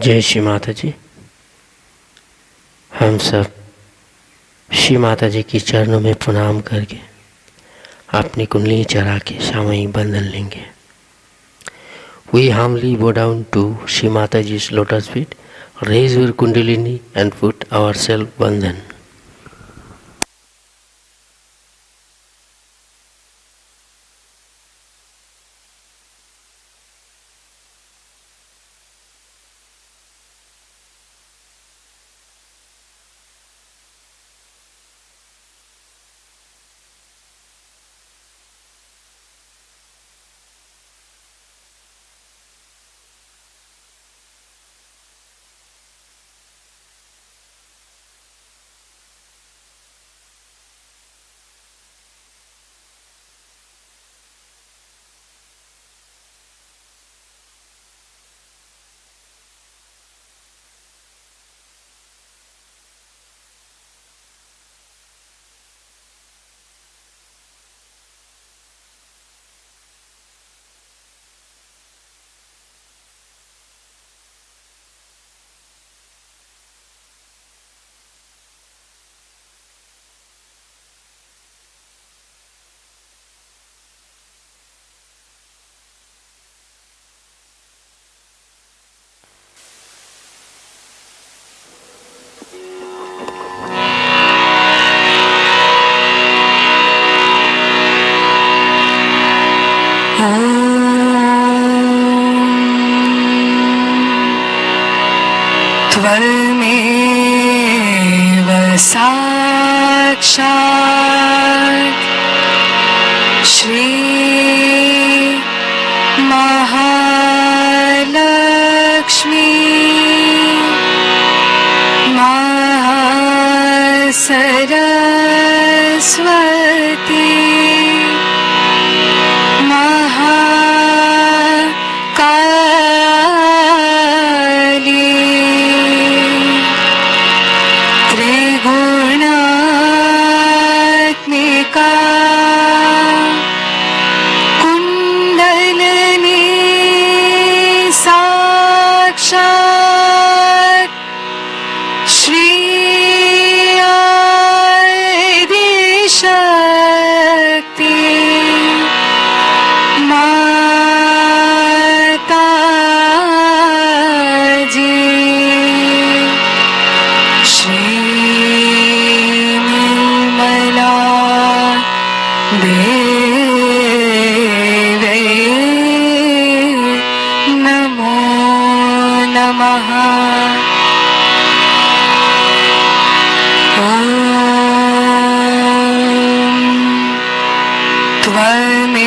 जय श्री माता जी। हम सब श्री माता जी की चरणों में प्रणाम करके अपनी कुंडली चढ़ा के सामूहिक बंधन लेंगे। We humbly bow down to Shri Mataji's lotus feet, raise your kundalini and put ourselves bandhan. त्वमेव साक्षात् श्री महालक्ष्मी महासरस्वती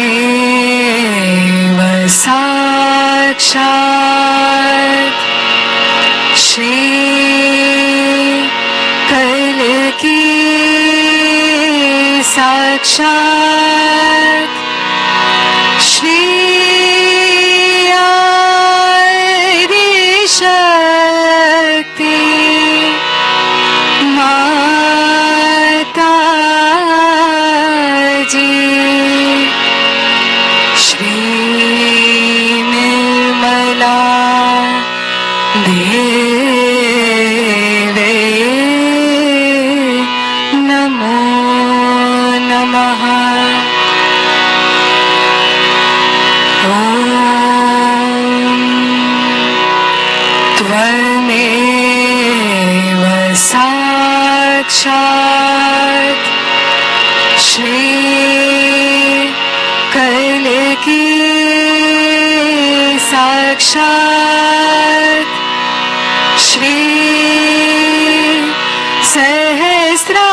त्वमेव साक्षात् श्री कल्की साक्षात् श्री आदिशक्ति त्वमेव साक्षात् श्री कल्की साक्षात् श्री सहस्रा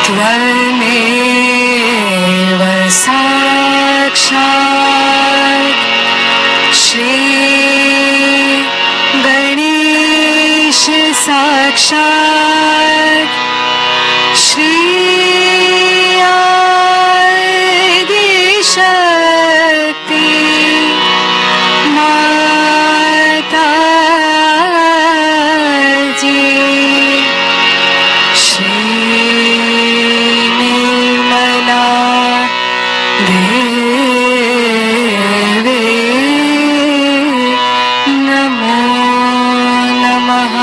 त्वमेव साक्षात् श्री गणेश साक्षात् श्री आदिशक्ति माता जी श्री निर्मला देवी नमो नमः।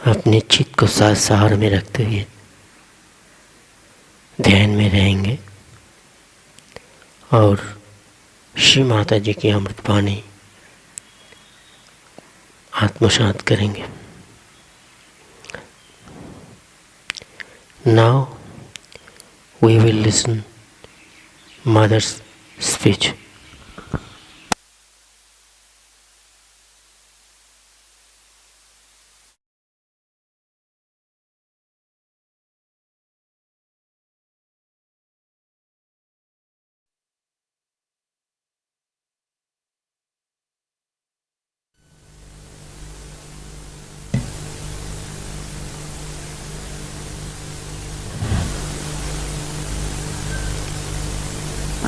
अपने चित्त को साथ सहार में रखते हुए ध्यान में रहेंगे और श्री माता जी की अमृत वाणी आत्मसात करेंगे। Now we will listen Mother's speech.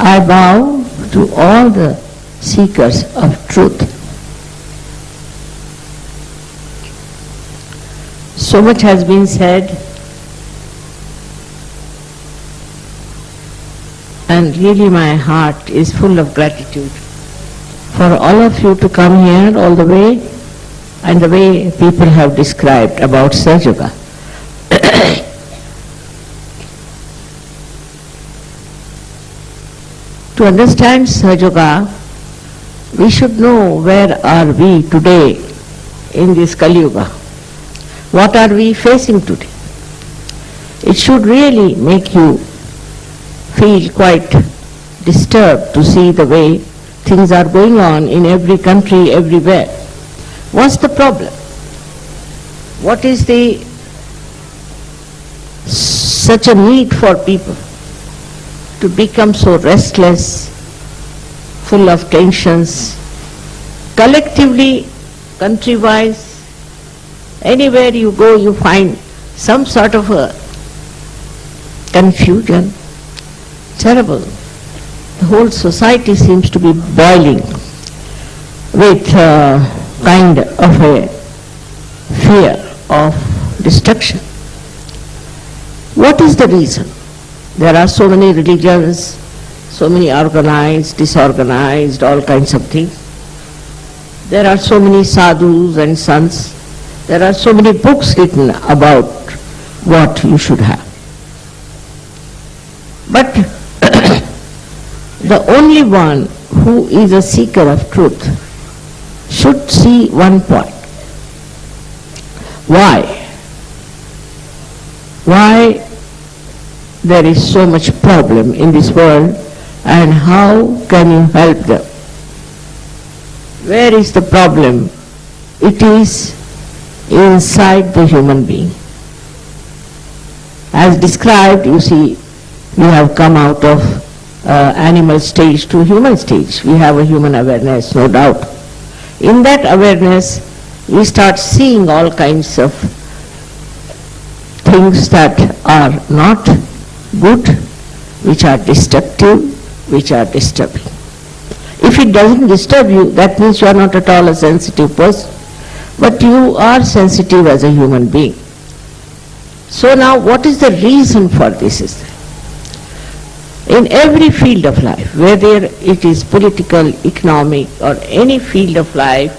I bow to all the seekers of truth. So much has been said, and really my heart is full of gratitude for all of you to come here all the way and the way people have described about Sahaja Yoga. To understand Sahaja Yoga, we should know where are we today in this Kali Yuga. What are we facing today? It should really make you feel quite disturbed to see the way things are going on in every country, everywhere. What's the problem? What is such a need for people to become so restless, full of tensions, collectively, country-wise, anywhere you go you find some sort of a confusion, terrible. The whole society seems to be boiling with kind of a fear of destruction. What is the reason? There are so many religions, so many organized, disorganized, all kinds of things. There are so many sadhus and sants. There are so many books written about what you should have. But the only one who is a seeker of truth should see one point. Why? Why there is so much problem in this world, and how can you help them? Where is the problem? It is inside the human being. As described, you see, we have come out of animal stage to human stage. We have a human awareness, no doubt. In that awareness, we start seeing all kinds of things that are not good, which are destructive, which are disturbing. If it doesn't disturb you, that means you are not at all a sensitive person. But you are sensitive as a human being. So now what is the reason for this is that in every field of life, whether it is political, economic or any field of life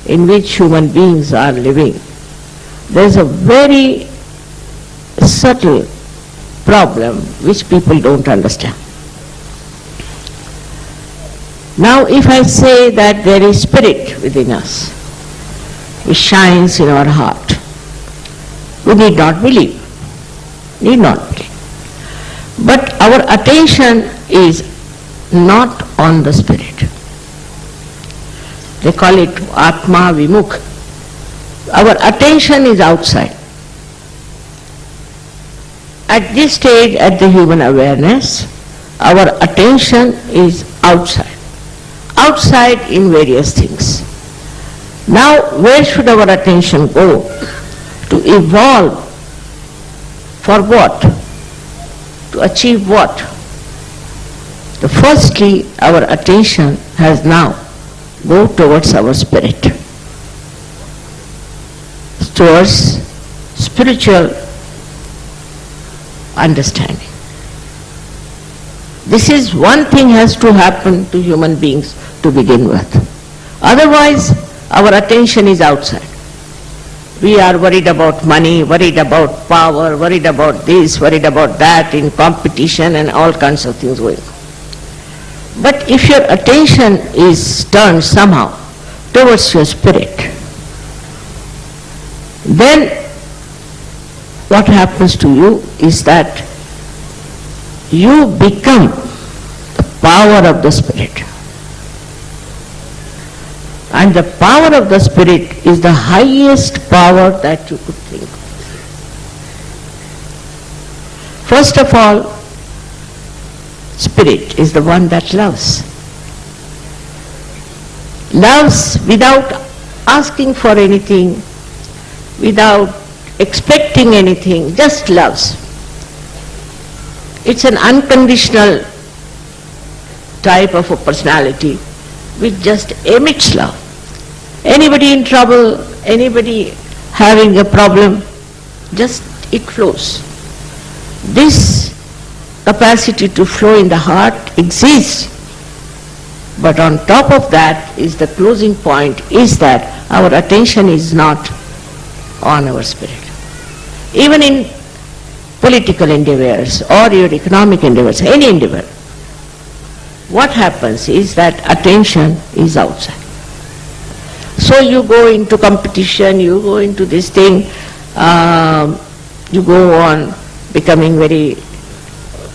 in which human beings are living, there is a very subtle problem which people don't understand. Now if I say that there is spirit within us, which shines in our heart, we need not believe. Need not believe. But our attention is not on the spirit. They call it Atma Vimukh. Our attention is outside. At this stage, at the human awareness, our attention is outside. Outside in various things. Now, where should our attention go? To evolve. For what? To achieve what? Firstly, our attention has now go towards our spirit, towards spiritual understanding. This is one thing has to happen to human beings to begin with. Otherwise, our attention is outside. We are worried about money, worried about power, worried about this, worried about that, in competition and all kinds of things going on. But if your attention is turned somehow towards your spirit, then what happens to you is that you become the power of the spirit. And the power of the spirit is the highest power that you could think of. First of all, spirit is the one that loves. Loves without asking for anything, without expecting anything, just loves. It's an unconditional type of a personality which just emits love. Anybody in trouble, anybody having a problem, just it flows. This capacity to flow in the heart exists, but on top of that is the closing point is that our attention is not on our spirit. Even in political endeavors or your economic endeavors, any endeavor, what happens is that attention is outside. So you go into competition, you go into this thing, you go on becoming very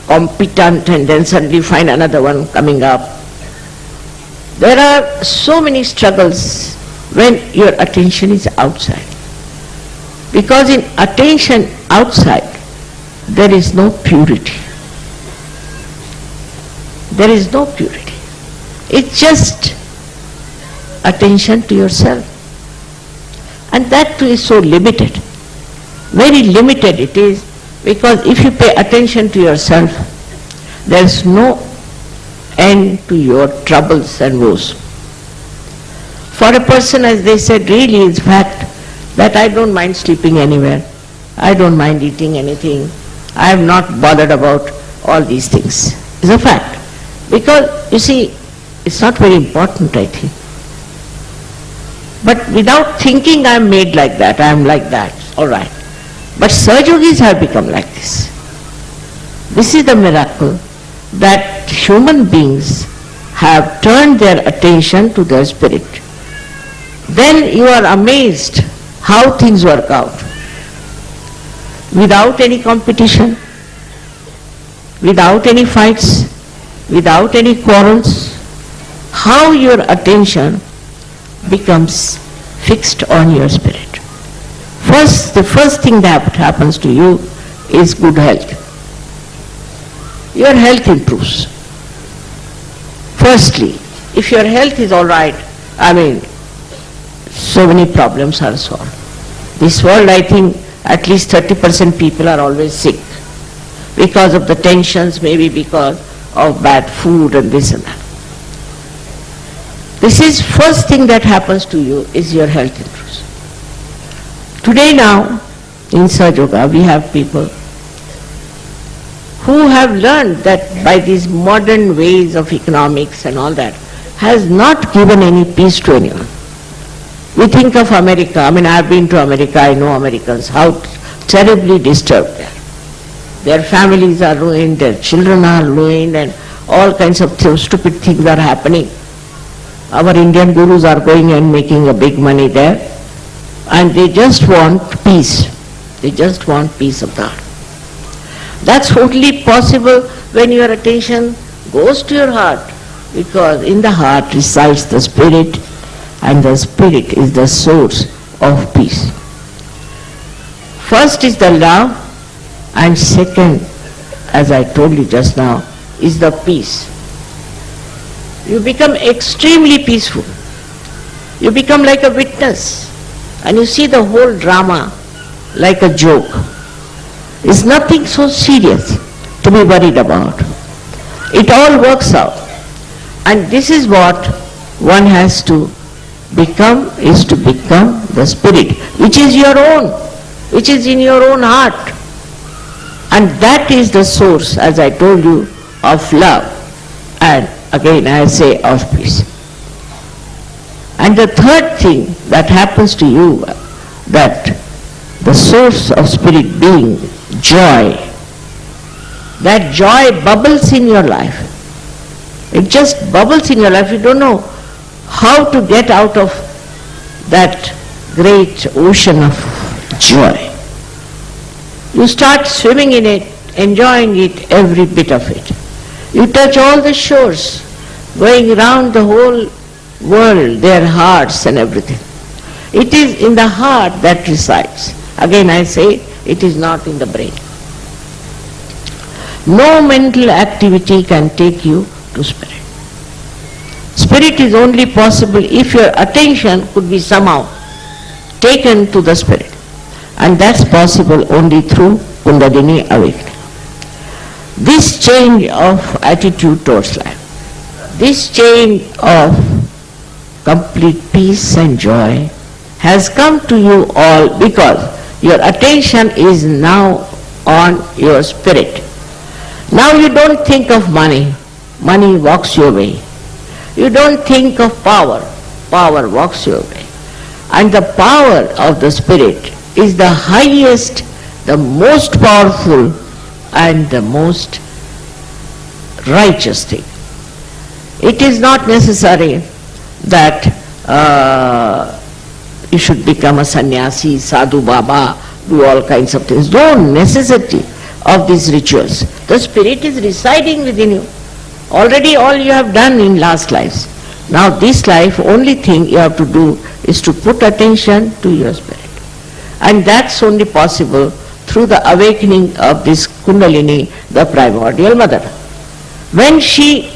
competent and then suddenly find another one coming up. There are so many struggles when your attention is outside. Because in attention outside, there is no purity. There is no purity. It's just attention to yourself. And that too is so limited. Very limited it is, because if you pay attention to yourself, there is no end to your troubles and woes. For a person, as they said, really is fact that I don't mind sleeping anywhere. I don't mind eating anything. I am not bothered about all these things. It's a fact. Because, you see, it's not very important, I think. But without thinking I am made like that, I am like that, all right. But Sahajogis have become like this. This is the miracle that human beings have turned their attention to their spirit. Then you are amazed how things work out. Without any competition, without any fights, without any quarrels, how your attention becomes fixed on your spirit. The first thing that happens to you is good health. Your health improves. Firstly, if your health is all right, so many problems are solved. This world, I think, at least 30% people are always sick because of the tensions, maybe because of bad food and this and that. This is first thing that happens to you is your health improves. Today now, in Sahaja, we have people who have learned that by these modern ways of economics and all that, has not given any peace to anyone. We think of America, I mean, I've been to America, I know Americans, how terribly disturbed they are. Their families are ruined, their children are ruined, and all kinds of stupid things are happening. Our Indian gurus are going and making a big money there, and they just want peace. They just want peace of the heart. That's only possible when your attention goes to your heart, because in the heart resides the spirit, and the spirit is the source of peace. First is the love, and second, as I told you just now, is the peace. You become extremely peaceful. You become like a witness, and you see the whole drama like a joke. It's nothing so serious to be worried about. It all works out. And this is what one has to become, is to become the spirit, which is your own, which is in your own heart. And that is the source, as I told you, of love. And again I say of peace. And the third thing that happens to you, that the source of spirit being joy, that joy bubbles in your life. It just bubbles in your life. You don't know how to get out of that great ocean of joy. You start swimming in it, enjoying it, every bit of it. You touch all the shores, going around the whole world, their hearts and everything. It is in the heart that resides. Again I say, it is not in the brain. No mental activity can take you to spirit. Spirit is only possible if your attention could be somehow taken to the spirit. And that's possible only through Kundalini awakening. This change of attitude towards life, this change of complete peace and joy has come to you all because your attention is now on your spirit. Now you don't think of money. Money walks your way. You don't think of power. Power walks your way. And the power of the spirit is the highest, the most powerful, and the most righteous thing. It is not necessary that you should become a sannyasi, sadhu baba, do all kinds of things. No necessity of these rituals. The spirit is residing within you. Already all you have done in last lives. Now this life, only thing you have to do is to put attention to your spirit. And that's only possible through the awakening of this Kundalini, the primordial mother. When she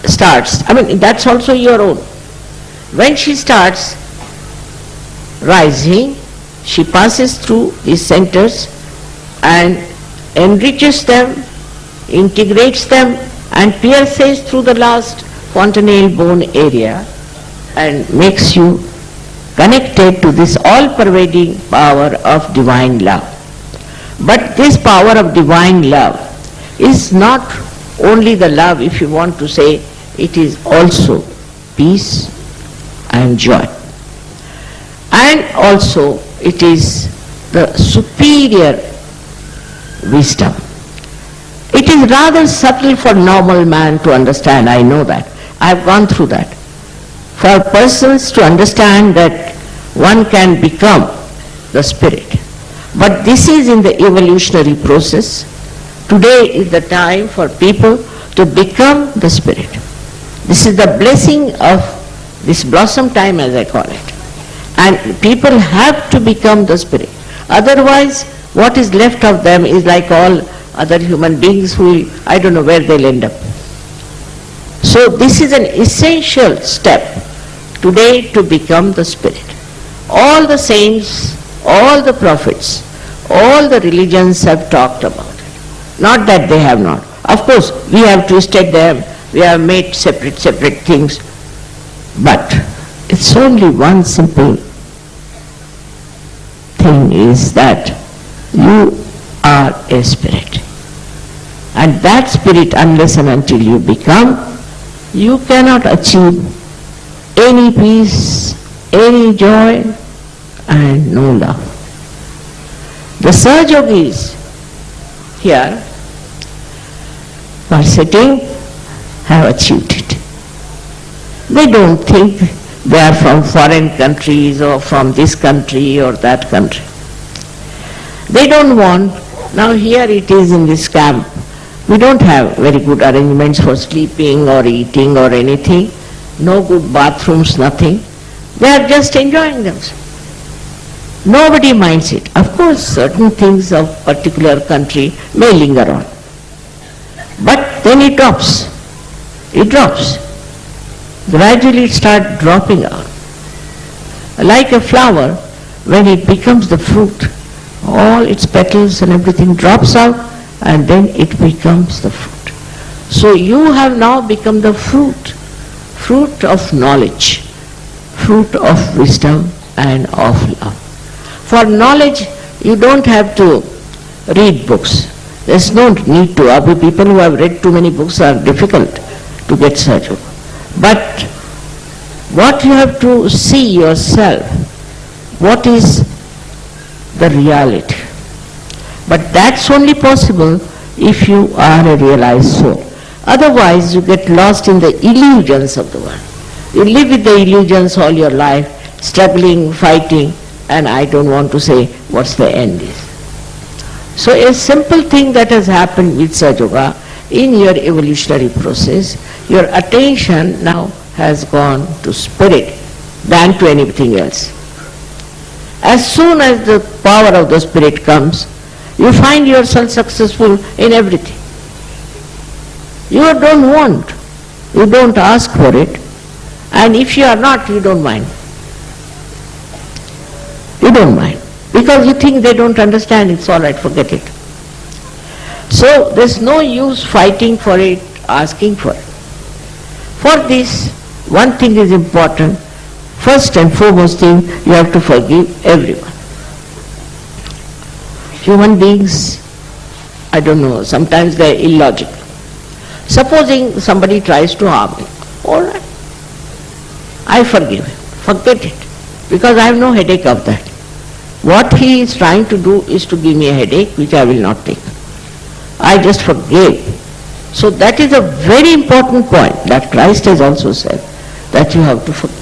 starts, I mean that's also your own. When she starts rising, she passes through these centers and enriches them, integrates them, and pierces through the last fontanelle bone area and makes you connected to this all-pervading power of divine love. But this power of divine love is not only the love, if you want to say, it is also peace and joy. And also it is the superior wisdom. It is rather subtle for normal man to understand, I know that. I have gone through that. For persons to understand that one can become the spirit. But this is in the evolutionary process. Today is the time for people to become the spirit. This is the blessing of this blossom time, as I call it. And people have to become the spirit. Otherwise, what is left of them is like all other human beings who, I don't know where they'll end up. So this is an essential step today to become the spirit. All the saints, all the prophets, all the religions have talked about it. Not that they have not. Of course, we have twisted them, we have made separate things, but it's only one simple thing is that You are a spirit. And that spirit, unless and until you become, you cannot achieve any peace, any joy, and no love. The Sahajogis here who are sitting have achieved it. They don't think they are from foreign countries or from this country or that country. They don't want, now here it is in this camp, we don't have very good arrangements for sleeping or eating or anything, no good bathrooms, nothing. They are just enjoying themselves. Nobody minds it. Of course, certain things of particular country may linger on. But then it drops. It drops. Gradually it starts dropping out. Like a flower, when it becomes the fruit, all its petals and everything drops out, and then it becomes the fruit. So you have now become the fruit of knowledge, fruit of wisdom and of love. For knowledge, you don't have to read books. There's no need to. Other people who have read too many books are difficult to get such. But what you have to see yourself, what is the reality. But that's only possible if you are a realized soul. Otherwise, you get lost in the illusions of the world. You live with the illusions all your life, struggling, fighting, and I don't want to say what's the end is. So a simple thing that has happened with Sahaja Yoga in your evolutionary process, your attention now has gone to spirit than to anything else. As soon as the power of the spirit comes, you find yourself successful in everything. You don't want, you don't ask for it, and if you are not, you don't mind. You don't mind. Because you think they don't understand, it's all right, forget it. So there's no use fighting for it, asking for it. For this, one thing is important. First and foremost thing, you have to forgive everyone. Human beings, I don't know, sometimes they're illogical. Supposing somebody tries to harm me, all right, I forgive him, forget it, because I have no headache of that. What he is trying to do is to give me a headache, which I will not take. I just forgave. So that is a very important point that Christ has also said, that you have to forgive.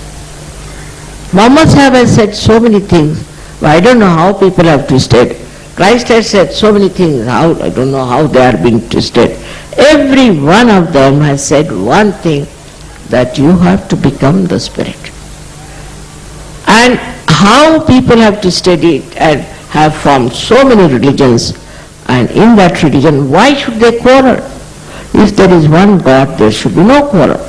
Muhammad Sahib has said so many things, but I don't know how people have twisted. Christ has said so many things, how I don't know how they are being twisted. Every one of them has said one thing, that you have to become the spirit. And how people have twisted it and have formed so many religions, and in that religion, why should they quarrel? If there is one God, there should be no quarrel.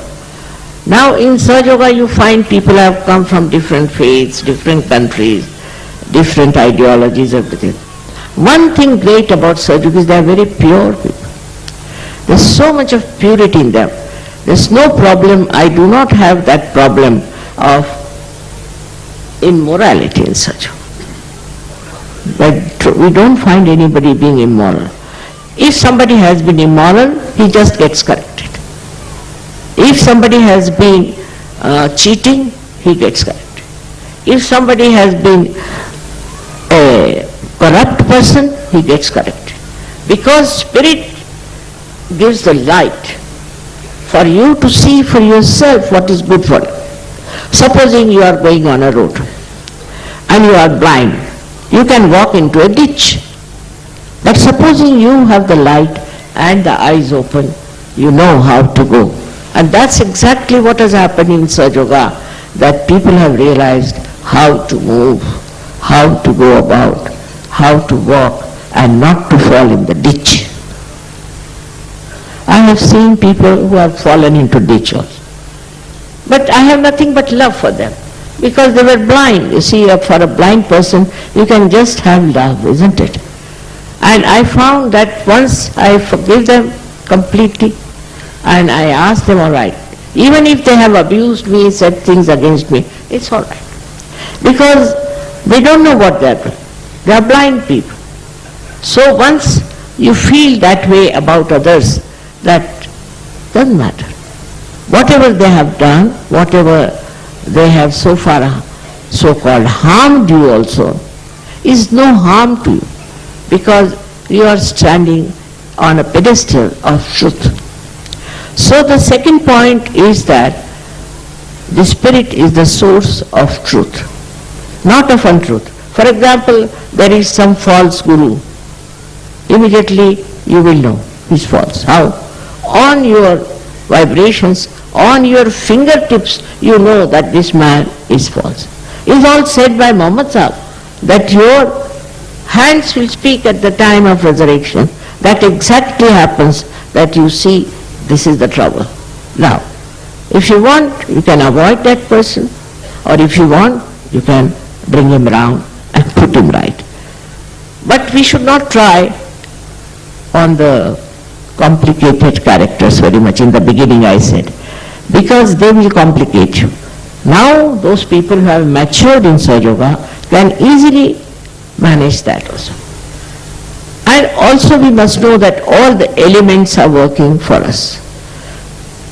Now in Sahaja Yoga you find people have come from different faiths, different countries, different ideologies, everything. One thing great about Sahaja Yoga is they are very pure people. There's so much of purity in them. There's no problem, I do not have that problem of immorality in Sahaja Yoga. But we don't find anybody being immoral. If somebody has been immoral, he just gets corrected. If somebody has been cheating, he gets corrected. If somebody has been a corrupt person, he gets corrected. Because spirit gives the light for you to see for yourself what is good for you. Supposing you are going on a road and you are blind, you can walk into a ditch. But supposing you have the light and the eyes open, you know how to go. And that's exactly what has happened in Sahaja Yoga, that people have realized how to move, how to go about, how to walk, and not to fall in the ditch. I have seen people who have fallen into ditch also. But I have nothing but love for them, because they were blind. You see, for a blind person, you can just have love, isn't it? And I found that once I forgive them completely, and I ask them, all right, even if they have abused me, said things against me, it's all right. Because they don't know what they are doing. They are blind people. So once you feel that way about others, that doesn't matter. Whatever they have done, whatever they have so far so-called harmed you also, is no harm to you, because you are standing on a pedestal of truth. So the second point is that the spirit is the source of truth, not of untruth. For example, there is some false guru. Immediately you will know he's false. How? On your vibrations, on your fingertips, you know that this man is false. It's all said by Muhammad Sahib that your hands will speak at the time of resurrection. That exactly happens, that you see this is the trouble. Now, if you want, you can avoid that person, or if you want, you can bring him round and put him right. But we should not try on the complicated characters very much. In the beginning I said, because they will complicate you. Now those people who have matured in Sahaja Yoga can easily manage that also. And also we must know that all the elements are working for us.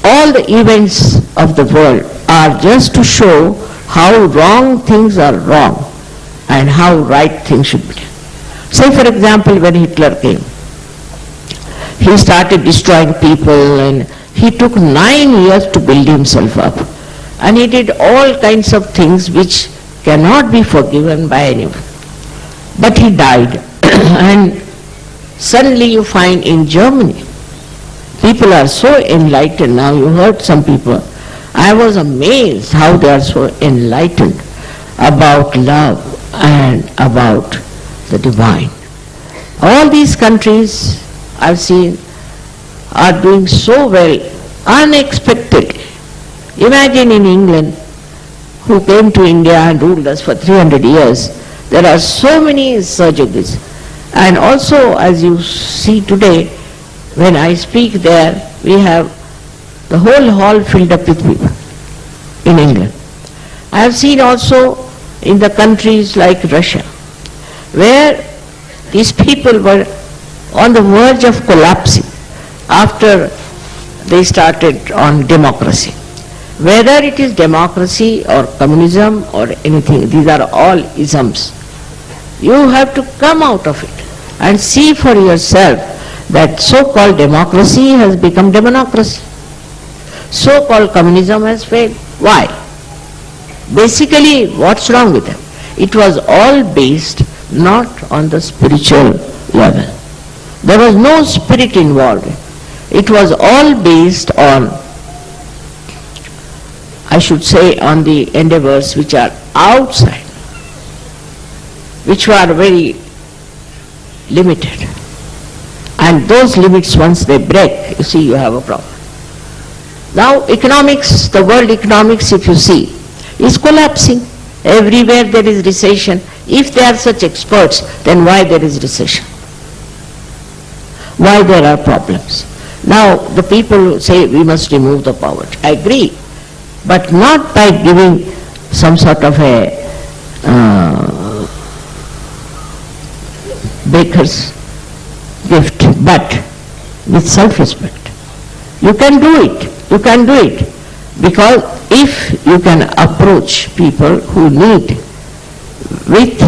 All the events of the world are just to show how wrong things are wrong and how right things should be. Say for example, when Hitler came, he started destroying people, and he took 9 years to build himself up. And he did all kinds of things which cannot be forgiven by anyone. But he died. And suddenly you find in Germany, people are so enlightened now. You heard some people. I was amazed how they are so enlightened about love and about the divine. All these countries I've seen are doing so well, unexpectedly. Imagine in England, who came to India and ruled us for 300 years, there are so many surgeries. And also, as you see today, when I speak there, we have the whole hall filled up with people in England. I have seen also in the countries like Russia, where these people were on the verge of collapsing after they started on democracy. Whether it is democracy or communism or anything, these are all isms. You have to come out of it and see for yourself that so-called democracy has become demonocracy. So-called communism has failed. Why? Basically, what's wrong with them? It was all based not on the spiritual level. There was no spirit involved. It was all based on, I should say, on the endeavors which are outside, which were very limited. And those limits, once they break, you see, you have a problem. Now economics, the world economics, if you see, is collapsing. Everywhere there is recession. If they are such experts, then why there is recession? Why there are problems? Now the people say we must remove the poverty. I agree, but not by giving some sort of a baker's gift, but with self-respect. You can do it. You can do it. Because if you can approach people who need with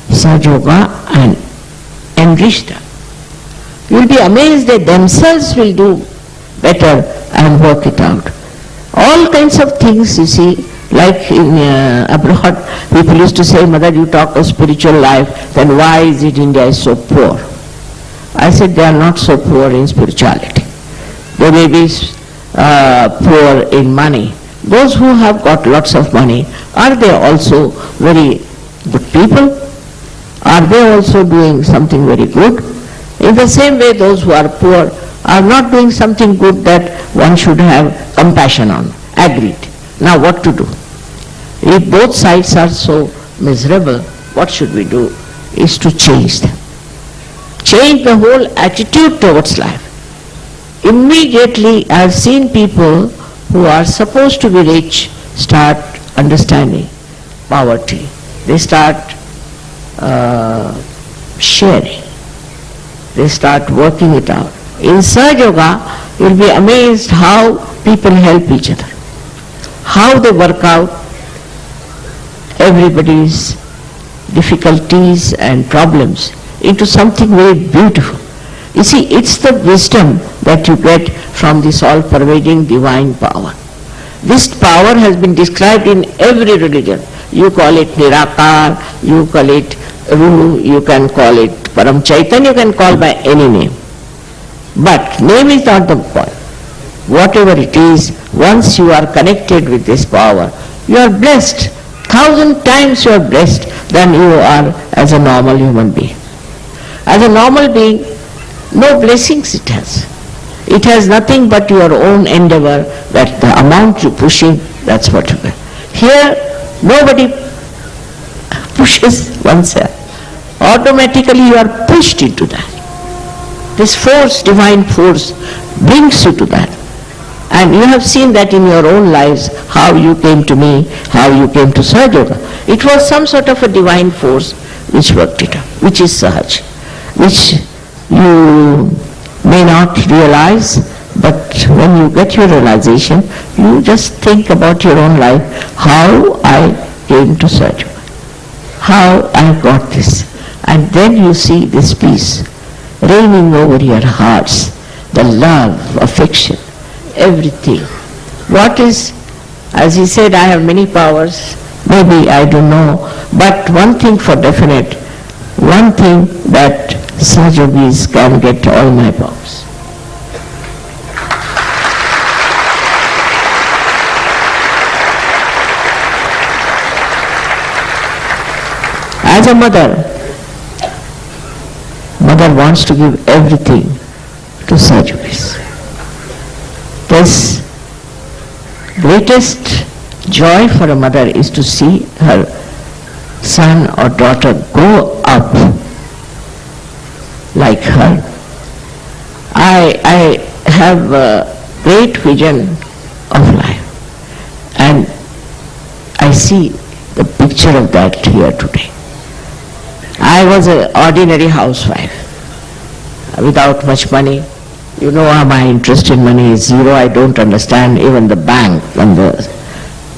Sahaja Yoga and enrich them, you will be amazed that themselves will do better and work it out. All kinds of things, you see, like in abroad, people used to say, Mother, you talk of spiritual life, then why is it India is so poor? I said, they are not so poor in spirituality. They may be poor in money. Those who have got lots of money, are they also very good people? Are they also doing something very good? In the same way, those who are poor are not doing something good that one should have compassion on. Agreed. Now what to do? If both sides are so miserable, what should we do? Is to change them. Change the whole attitude towards life. Immediately I have seen people who are supposed to be rich start understanding poverty. They start sharing. They start working it out. In Sahaja Yoga, you'll be amazed how people help each other, how they work out everybody's difficulties and problems into something very beautiful. You see, it's the wisdom that you get from this all-pervading divine power. This power has been described in every religion. You call it Nirakar, you call it Ru, you can call it Param Chaitanya, you can call by any name. But name is not the point. Whatever it is, once you are connected with this power, you are blessed. 1,000 times you are blessed than you are as a normal human being. As a normal being, no blessings it has. It has nothing but your own endeavor, that the amount you pushing, that's what you get. Here, nobody pushes oneself. Automatically you are pushed into that. This force, divine force, brings you to that. And you have seen that in your own lives, how you came to me, how you came to Sahaja Yoga. It was some sort of a divine force which worked it out, which is Sahaj, which you may not realize, but when you get your realization, you just think about your own life, how I came to Sahaja Yoga, how I got this. And then you see this peace reigning over your hearts, the love, affection, everything. What is, as he said, I have many powers, maybe I don't know, but one thing for definite, one thing that Sahajogis can get all my powers. As a mother wants to give everything to Sahajogis. This greatest joy for a mother is to see her son or daughter grow up like her. I have a great vision of life, and I see the picture of that here today. I was an ordinary housewife without much money. You know how my interest in money is zero. I don't understand even the bank when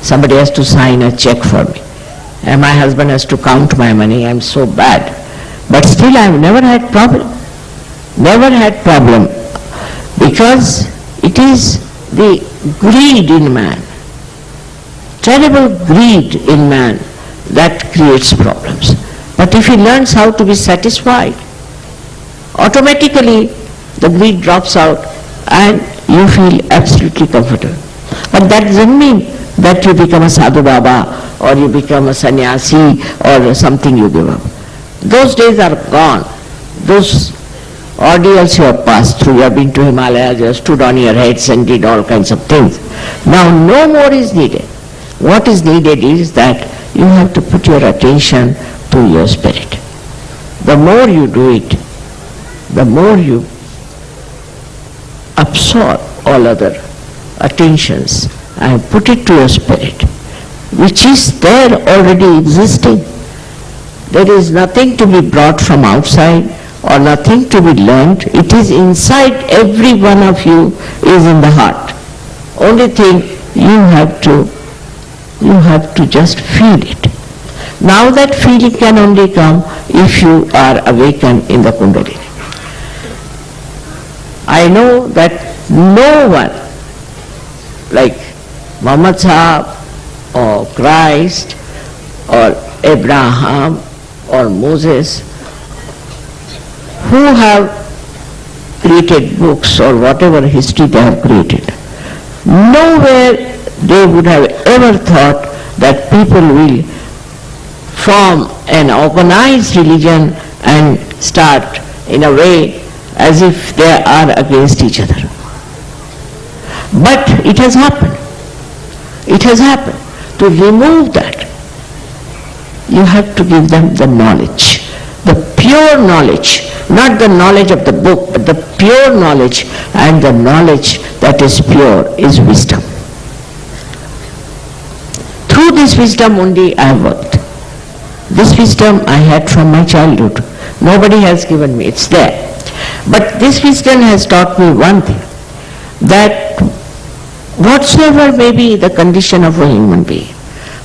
somebody has to sign a check for me. And my husband has to count my money. I'm so bad. But still I've never had problem. Never had problem. Because it is the greed in man, terrible greed in man, that creates problems. But if he learns how to be satisfied, automatically the greed drops out and you feel absolutely comfortable. But that doesn't mean that you become a sadhu baba or you become a sannyasi or something you give up. Those days are gone. Those ordeals you have passed through, you have been to Himalayas, you have stood on your heads and did all kinds of things. Now no more is needed. What is needed is that you have to put your attention to your spirit. The more you do it, the more you absorb all other attentions and put it to your spirit, which is there already existing. There is nothing to be brought from outside or nothing to be learned. It is inside every one of you, is in the heart. Only thing you have to just feel it. Now that feeling can only come if you are awakened in the Kundalini. I know that no one like Muhammad Sahib or Christ or Abraham or Moses, who have created books or whatever history they have created, nowhere they would have ever thought that people will form an organized religion and start in a way as if they are against each other. But it has happened. It has happened. To remove that, you have to give them the knowledge, the pure knowledge, not the knowledge of the book, but the pure knowledge, and the knowledge that is pure is wisdom. Through this wisdom only I have worked. This wisdom I had from my childhood. Nobody has given me, it's there. But this wisdom has taught me one thing, that whatsoever may be the condition of a human being,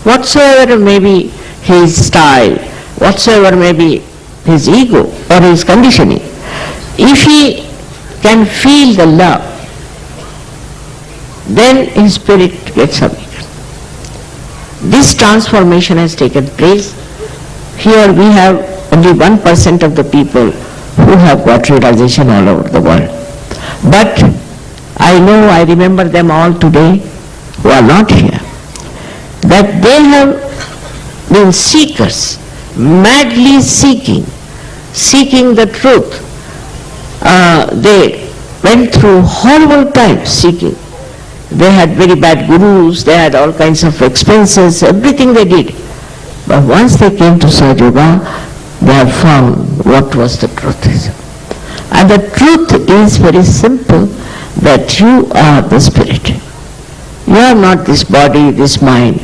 whatsoever may be his style, whatsoever may be his ego or his conditioning, if he can feel the love, then his spirit gets awakened. This transformation has taken place. Here we have only 1% of the people who have got realization all over the world. But I remember them all today who are not here, that they have been seekers, madly seeking the truth. They went through horrible times seeking. They had very bad gurus, they had all kinds of expenses, everything they did. But once they came to Sahaja Yoga, they have found what was the truth. And the truth is very simple, that you are the spirit. You are not this body, this mind,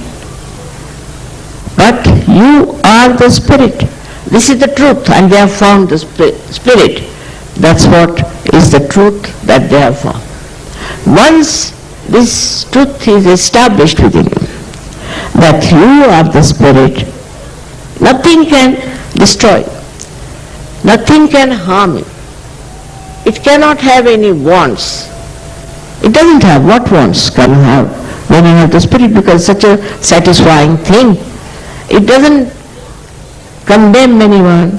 but you are the spirit. This is the truth, and they have found the spirit. That's what is the truth that they have found. Once this truth is established within you, that you are the spirit, nothing can destroy you. Nothing can harm you. It cannot have any wants. It doesn't have. What wants can you have when you have the spirit? Because such a satisfying thing. It doesn't condemn anyone.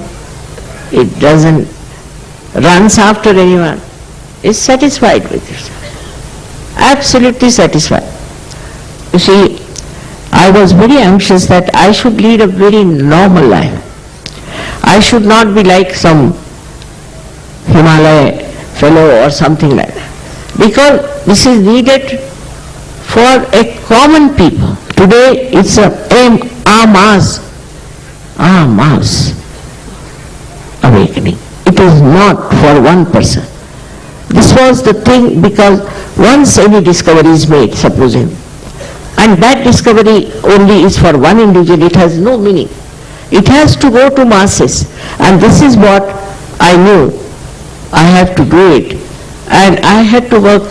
It doesn't run after anyone. It's satisfied with it. Absolutely satisfied. You see, I was very anxious that I should lead a very normal life. I should not be like some Himalaya fellow or something like that. Because this is needed for a common people. Today it's a mass awakening. It is not for one person. This was the thing, because once any discovery is made, supposing, and that discovery only is for one individual, it has no meaning. It has to go to masses, and this is what I knew. I have to do it, and I had to work.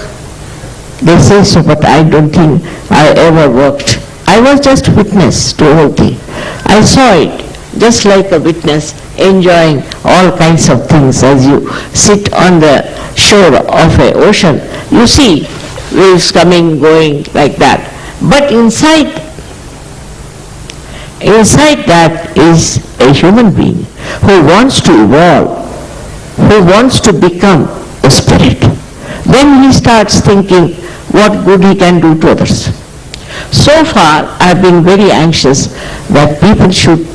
They say so, but I don't think I ever worked. I was just witness to the whole thing. I saw it just like a witness, enjoying all kinds of things. As you sit on the shore of an ocean, you see waves coming, going like that. But inside that is a human being who wants to evolve, who wants to become a spirit. Then he starts thinking what good he can do to others. So far I have been very anxious that people should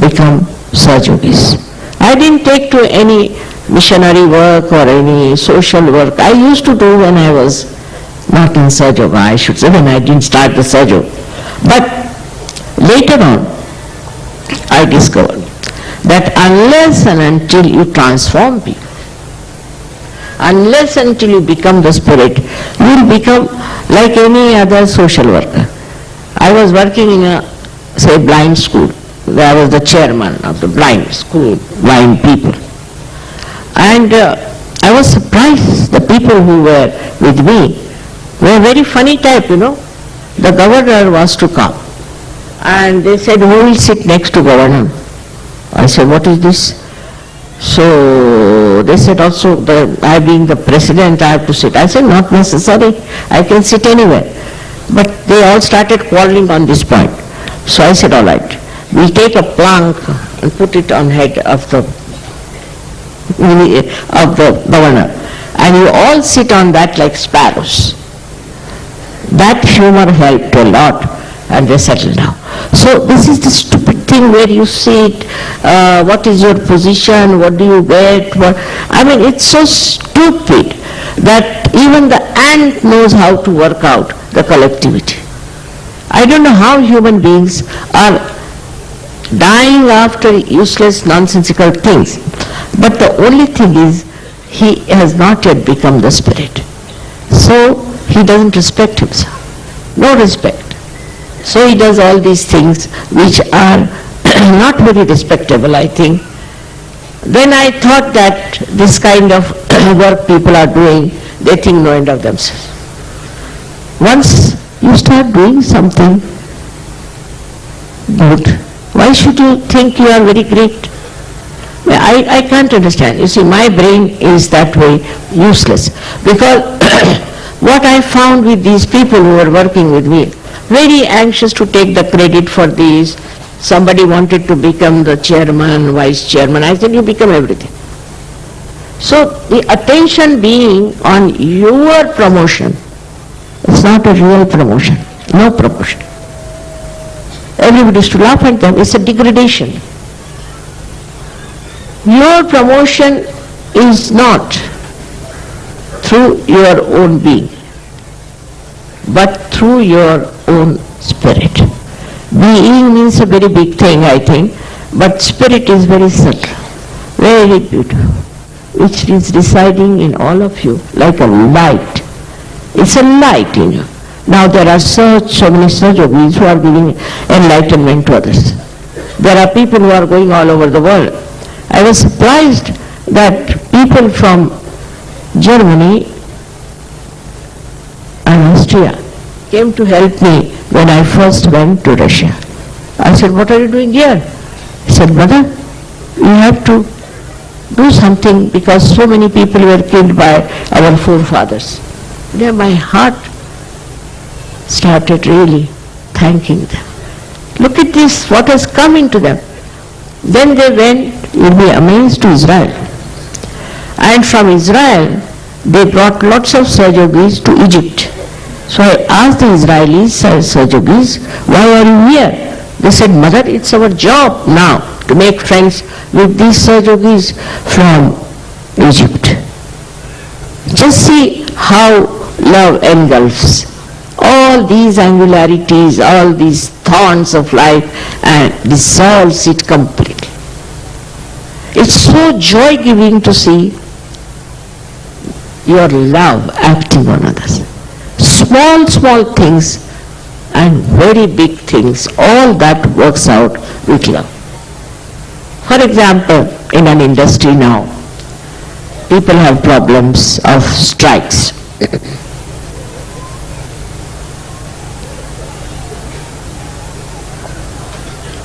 become Sahaja Yogis. I didn't take to any missionary work or any social work. I used to do when I was not in Sahaja Yoga, I should say, when I didn't start the Sahaja Yoga. But later on, I discovered that unless and until you transform people, unless until you become the spirit, you will become like any other social worker. I was working in a, say, blind school. I was the chairman of the blind school, blind people. And I was surprised. The people who were with me were very funny type, you know. The governor was to come. And they said, who will sit next to governor? I said, what is this? So they said also, I being the president, I have to sit. I said, not necessary. I can sit anywhere. But they all started quarreling on this point. So I said, all right, we'll take a plank and put it on head of the governor. And you all sit on that like sparrows. That humor helped a lot, and they settled down. So this is the stupid thing where you sit, what is your position, what do you get, it's so stupid that even the ant knows how to work out the collectivity. I don't know how human beings are dying after useless, nonsensical things. But the only thing is, he has not yet become the spirit. So he doesn't respect himself. No respect. So he does all these things which are not very respectable, I think. Then I thought that this kind of work people are doing, they think no end of themselves. Once you start doing something good, why should you think you are very great? I can't understand. You see, my brain is that way useless. Because what I found with these people who were working with me, very anxious to take the credit for these. Somebody wanted to become the chairman, vice chairman. I said, you become everything. So the attention being on your promotion, it's not a real promotion, no promotion. Everybody is to laugh at them, it's a degradation. Your promotion is not through your own being, but through your own spirit. Being means a very big thing, I think, but spirit is very subtle, very beautiful, which is residing in all of you like a light. It's a light in you. Now there are so many yogis who are giving enlightenment to others. There are people who are going all over the world. I was surprised that people from Germany and Austria came to help me when I first went to Russia. I said, what are you doing here? He said, brother, you have to do something because so many people were killed by our forefathers. Then my heart started really thanking them. Look at this, what has come into them. Then they went, you'll be amazed, to Israel. And from Israel, they brought lots of Yogis to Egypt. So I asked the Israelis, Yogis, why are you here? They said, Mother, it's our job now to make friends with these Yogis from Egypt. Just see how love engulfs all these angularities, all these thorns of life, and dissolves it completely. It's so joy-giving to see your love acting on others. Small things and very big things, all that works out with love. For example, in an industry now, people have problems of strikes.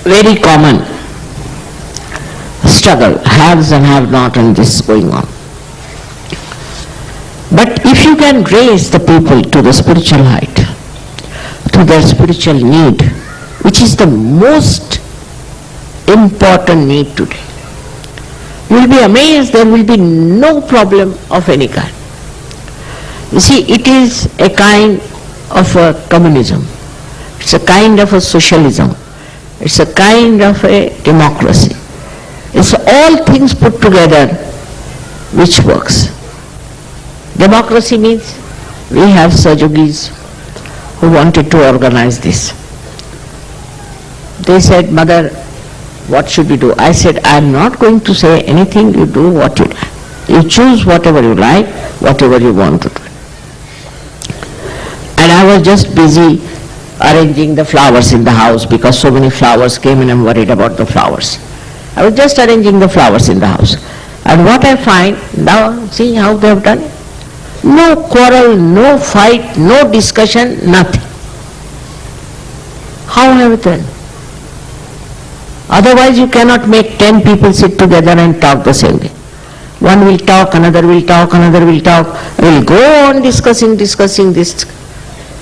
Very common struggle, haves and have not, and this is going on. But if you can raise the people to the spiritual height, to their spiritual need, which is the most important need today, you will be amazed there will be no problem of any kind. You see, it is a kind of a communism, it's a kind of a socialism, it's a kind of a democracy. It's all things put together which works. Democracy means we have Yogis who wanted to organize this. They said, Mother, what should we do? I said, I am not going to say anything, you do what you like. You choose whatever you like, whatever you want to do. And I was just busy arranging the flowers in the house because so many flowers came and I'm worried about the flowers. I was just arranging the flowers in the house. And what I find, now see how they have done it? No quarrel, no fight, no discussion, nothing. How have it done? Otherwise you cannot make 10 people sit together and talk the same way. One will talk, another will talk, another will talk. We'll go on discussing this,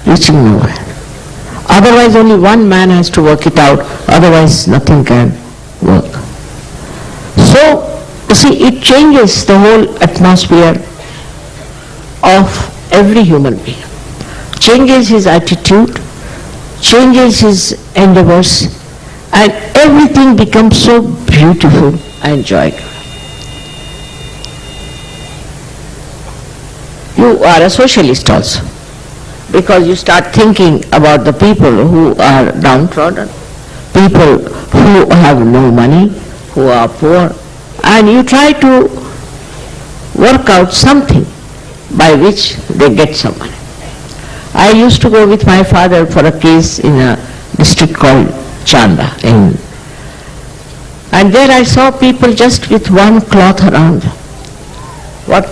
reaching nowhere. Otherwise only one man has to work it out, otherwise nothing can work. So, you see, it changes the whole atmosphere of every human being. Changes his attitude, changes his endeavors, and everything becomes so beautiful and joyful. You are a socialist also, because you start thinking about the people who are downtrodden, people who have no money, who are poor, and you try to work out something by which they get some money. I used to go with my father for a case in a district called Chanda. And there I saw people just with one cloth around them. What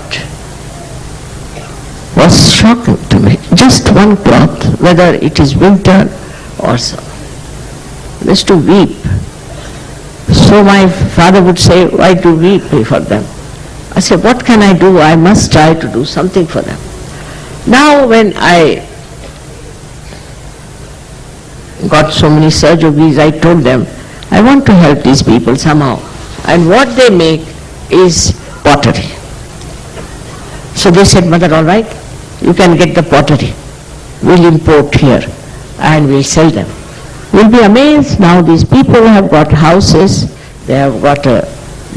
was shocking to me, just one cloth, whether it is winter or summer. Just to weep. So my father would say, why do we pay for them? I said, what can I do? I must try to do something for them. Now when I got so many surgeries, I told them, I want to help these people somehow. And what they make is pottery. So they said, Mother, all right, you can get the pottery. We'll import here and we'll sell them. You'll be amazed now these people have got houses, they have got a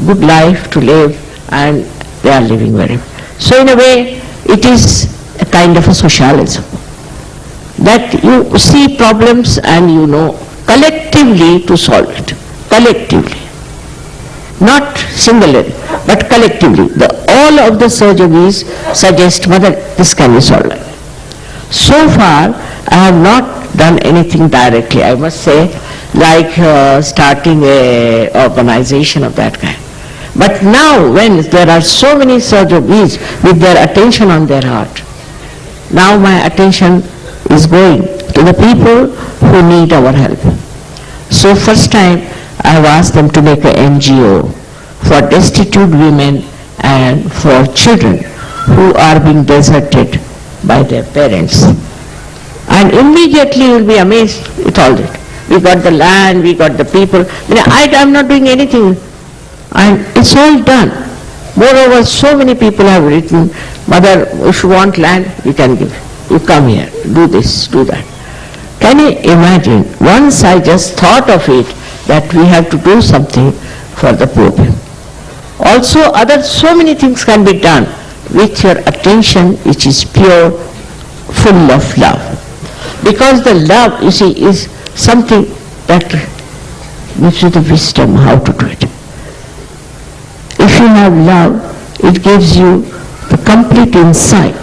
good life to live, and they are living very well. So in a way, it is a kind of a socialism. That you see problems and you know collectively to solve it. Collectively. Not singularly, but collectively. All of the surgeries suggest, Mother, this can be solved. So far, I have not done anything directly, I must say, like starting a organization of that kind. But now when there are so many surgeries with their attention on their heart, now my attention is going to the people who need our help. So first time I have asked them to make an NGO for destitute women and for children who are being deserted by their parents. And immediately you will be amazed with all that. We got the land, we got the people. I am not doing anything. And it's all done. Moreover, so many people have written, Mother, if you want land, we can give. You come here, do this, do that. Can you imagine? Once I just thought of it, that we have to do something for the poor people. Also, so many things can be done with your attention, which is pure, full of love. Because the love, you see, is something that gives you the wisdom how to do it. If you have love, it gives you the complete insight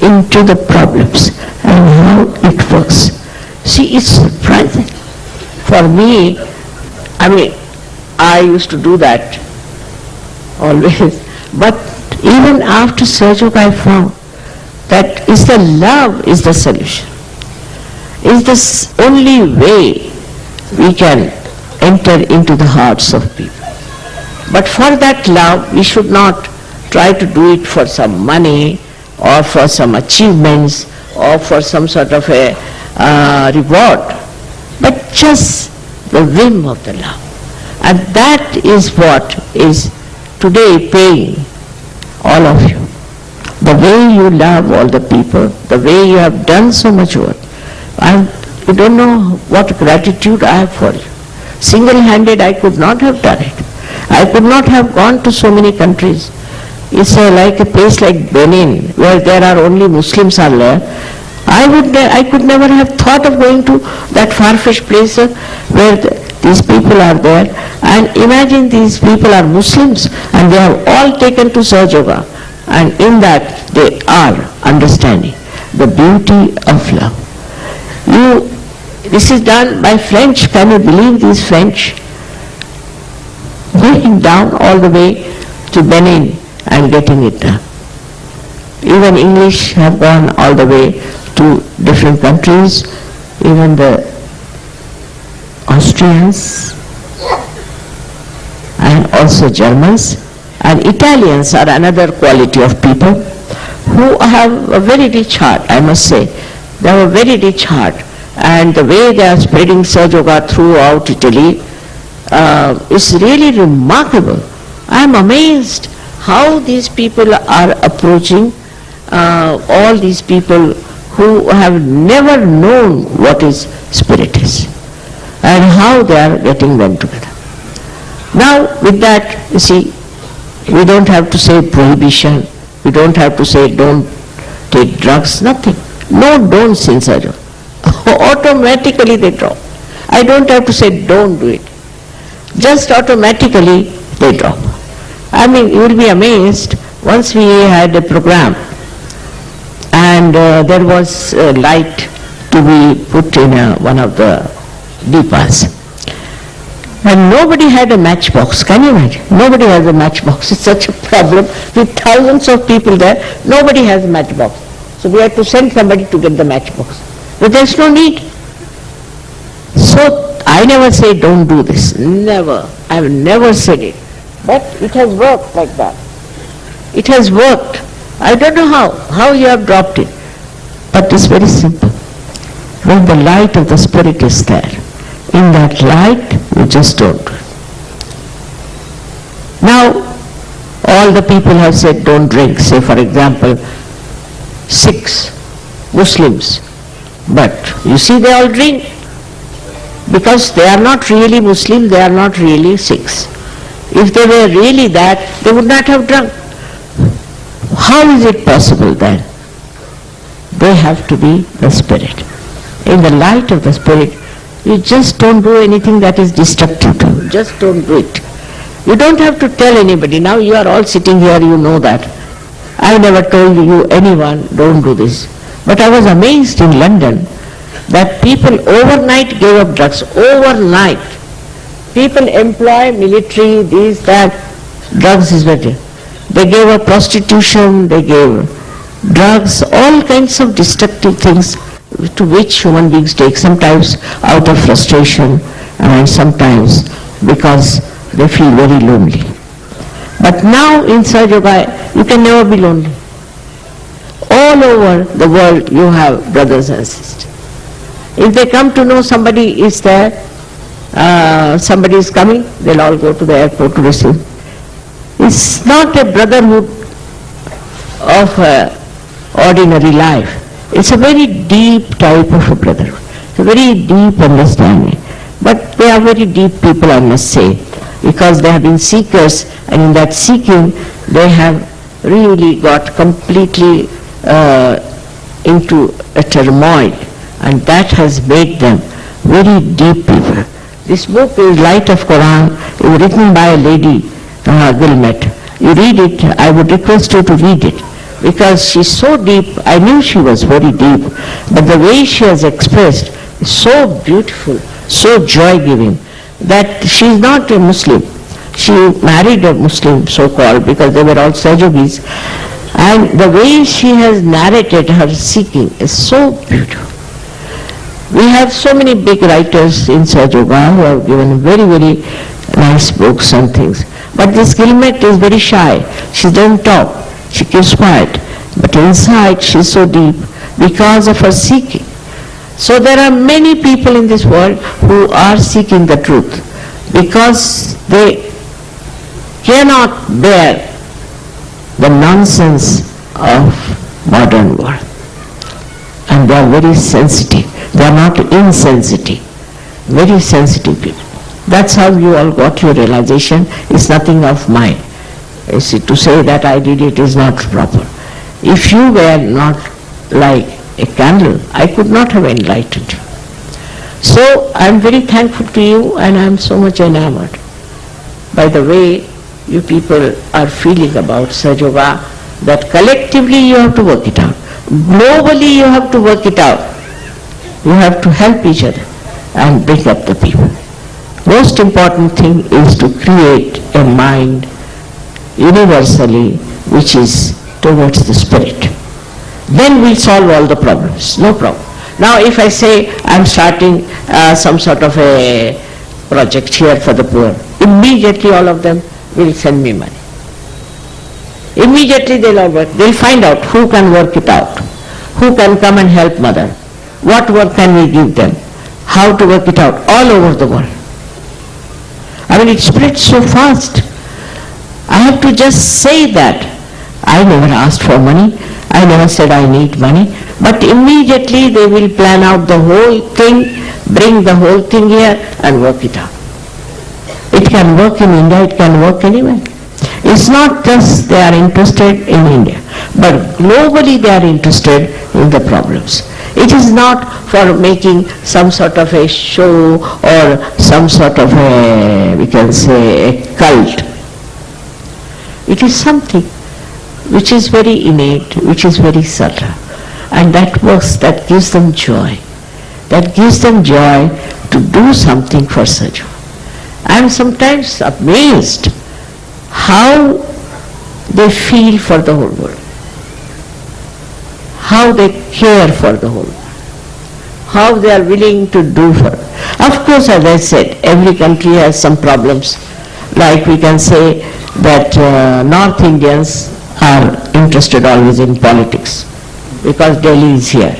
into the problems and how it works. See, it's surprising. For me, I used to do that always. But even after surgery, I found that the love is the solution. Is the only way we can enter into the hearts of people. But for that love, we should not try to do it for some money or for some achievements or for some sort of a reward, but just the whim of the love. And that is what is today paying all of you. The way you love all the people, the way you have done so much work. You don't know what gratitude I have for you. Single-handed I could not have done it. I could not have gone to so many countries. It's like a place like Benin, where there are only Muslims are there. I could never have thought of going to that far-fetched place where these people are there. And imagine these people are Muslims and they have all taken to Sahaja Yoga. And in that they are understanding the beauty of love. This is done by French. Can you believe these French? Going down all the way to Benin and getting it done. Even English have gone all the way to different countries, even the Austrians and also Germans, and Italians are another quality of people who have a very rich heart, I must say. They have a very rich heart, and the way they are spreading Sahaja Yoga throughout Italy is really remarkable. I am amazed how these people are approaching all these people who have never known what is spirit is, and how they are getting them together. Now with that, you see, we don't have to say prohibition, we don't have to say don't take drugs, nothing. No don'ts in Sahaja Yoga. Automatically they drop. I don't have to say don't do it. Just automatically they drop. You will be amazed. Once we had a program and there was a light to be put in one of the deepas. And nobody had a matchbox. Can you imagine? Nobody has a matchbox. It's such a problem with thousands of people there. Nobody has a matchbox. So we had to send somebody to get the matchbox. But there's no need. So I never say don't do this. Never. I have never said it. But it has worked like that. It has worked. I don't know how you have dropped it. But it's very simple. When the light of the Spirit is there, in that light, you just don't do it. Now, all the people have said don't drink. Say, for example, 6 Muslims. But you see, they all drink. Because they are not really Muslim, they are not really Sikhs. If they were really that, they would not have drunk. How is it possible then? They have to be the Spirit. In the light of the Spirit, you just don't do anything that is destructive to you. Just don't do it. You don't have to tell anybody. Now you are all sitting here, you know that. I never told you, anyone, don't do this. But I was amazed in London that people overnight gave up drugs. Overnight. People employ military, this, that. Drugs is better. They gave up prostitution, they gave drugs, all kinds of destructive things to which human beings take, sometimes out of frustration and sometimes because they feel very lonely. But now in Sahaja Yoga, you can never be lonely. All over the world you have brothers and sisters. If they come to know somebody is there, somebody is coming, they'll all go to the airport to receive. It's not a brotherhood of ordinary life. It's a very deep type of a brotherhood. It's a very deep understanding. But they are very deep people, I must say, because they have been seekers, and in that seeking they have really got completely into a turmoil, and that has made them very deep people. This book is Light of Quran, is written by a lady, Gilmet. You read it, I would request you to read it, because she's so deep. I knew she was very deep, but the way she has expressed is so beautiful, so joy-giving, that she's not a Muslim. She married a Muslim, so-called, because they were all Sajogis, and the way she has narrated her seeking is so beautiful. We have so many big writers in Sahaja Yoga who have given very, very nice books and things. But this Gilmet is very shy. She doesn't talk. She keeps quiet. But inside she is so deep because of her seeking. So there are many people in this world who are seeking the truth because they cannot bear the nonsense of modern world. And they are very sensitive. They are not insensitive. Very sensitive people. That's how you all got your realization. It's nothing of mine. You see, to say that I did it is not proper. If you were not like a candle, I could not have enlightened you. So I am very thankful to you, and I am so much enamored by the way you people are feeling about Sahaja Yoga, that collectively you have to work it out. Globally you have to work it out. You have to help each other and bring up the people. Most important thing is to create a mind universally which is towards the Spirit. Then we'll solve all the problems, no problem. Now if I say I'm starting some sort of a project here for the poor, immediately all of them will send me money. Immediately they'll all work. They'll find out who can work it out, who can come and help mother, what work can we give them, how to work it out all over the world. I mean, it spreads so fast. I have to just say that. I never asked for money. I never said I need money. But immediately they will plan out the whole thing, bring the whole thing here and work it out. It can work in India, it can work anywhere. It's not just they are interested in India, but globally they are interested in the problems. It is not for making some sort of a show or some sort of a, we can say, a cult. It is something which is very innate, which is very subtle, and that works, that gives them joy. That gives them joy to do something for Sahaja. I am sometimes amazed how they feel for the whole world, how they care for the whole world, how they are willing to do for it. Of course, as I said, every country has some problems. Like we can say that North Indians are interested always in politics because Delhi is here.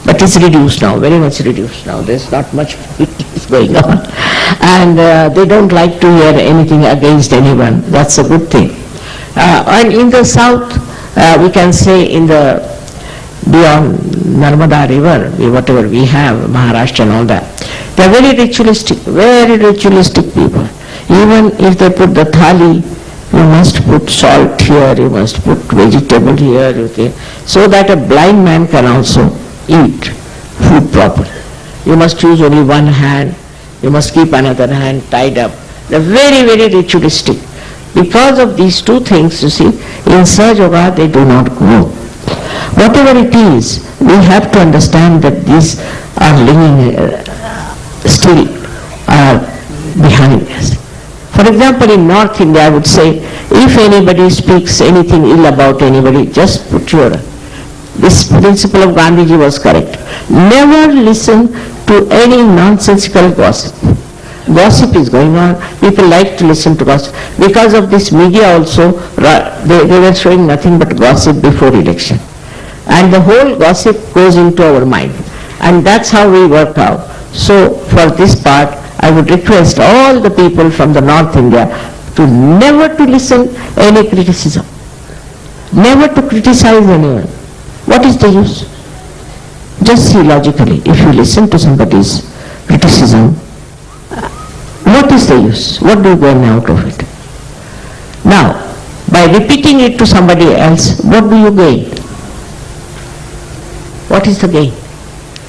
But it's reduced now, very much reduced now. There's not much politics going on. And they don't like to hear anything against anyone. That's a good thing. And in the south, we can say in the beyond Narmada river, whatever we have, Maharashtra and all that, they are very ritualistic people. Even if they put the thali, you must put salt here, you must put vegetable here, okay, so that a blind man can also eat food properly. You must use only one hand, you must keep another hand tied up. They are very, very ritualistic. Because of these two things, you see, in Sahaja Yoga they do not grow. Whatever it is, we have to understand that these are still are behind us. For example, in North India, I would say, if anybody speaks anything ill about anybody, just put your... This principle of Gandhiji was correct. Never listen to any nonsensical gossip. Gossip is going on. People like to listen to gossip. Because of this media also, they were showing nothing but gossip before election. And the whole gossip goes into our mind. And that's how we work out. So for this part, I would request all the people from the North India to never to listen any criticism. Never to criticize anyone. What is the use? Just see logically, if you listen to somebody's criticism, what is the use? What do you gain out of it? Now, by repeating it to somebody else, what do you gain? What is the gain?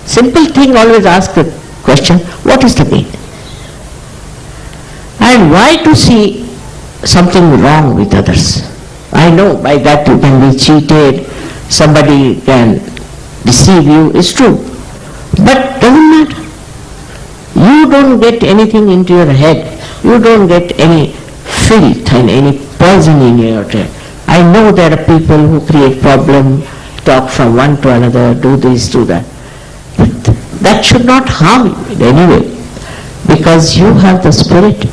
Simple thing, always ask the question, what is the gain? And why to see something wrong with others? I know by that you can be cheated, somebody can deceive you, it's true. But doesn't matter. You don't get anything into your head. You don't get any filth and any poison in your head. I know there are people who create problem, talk from one to another, do this, do that. But that should not harm you in any way. Because you have the spirit,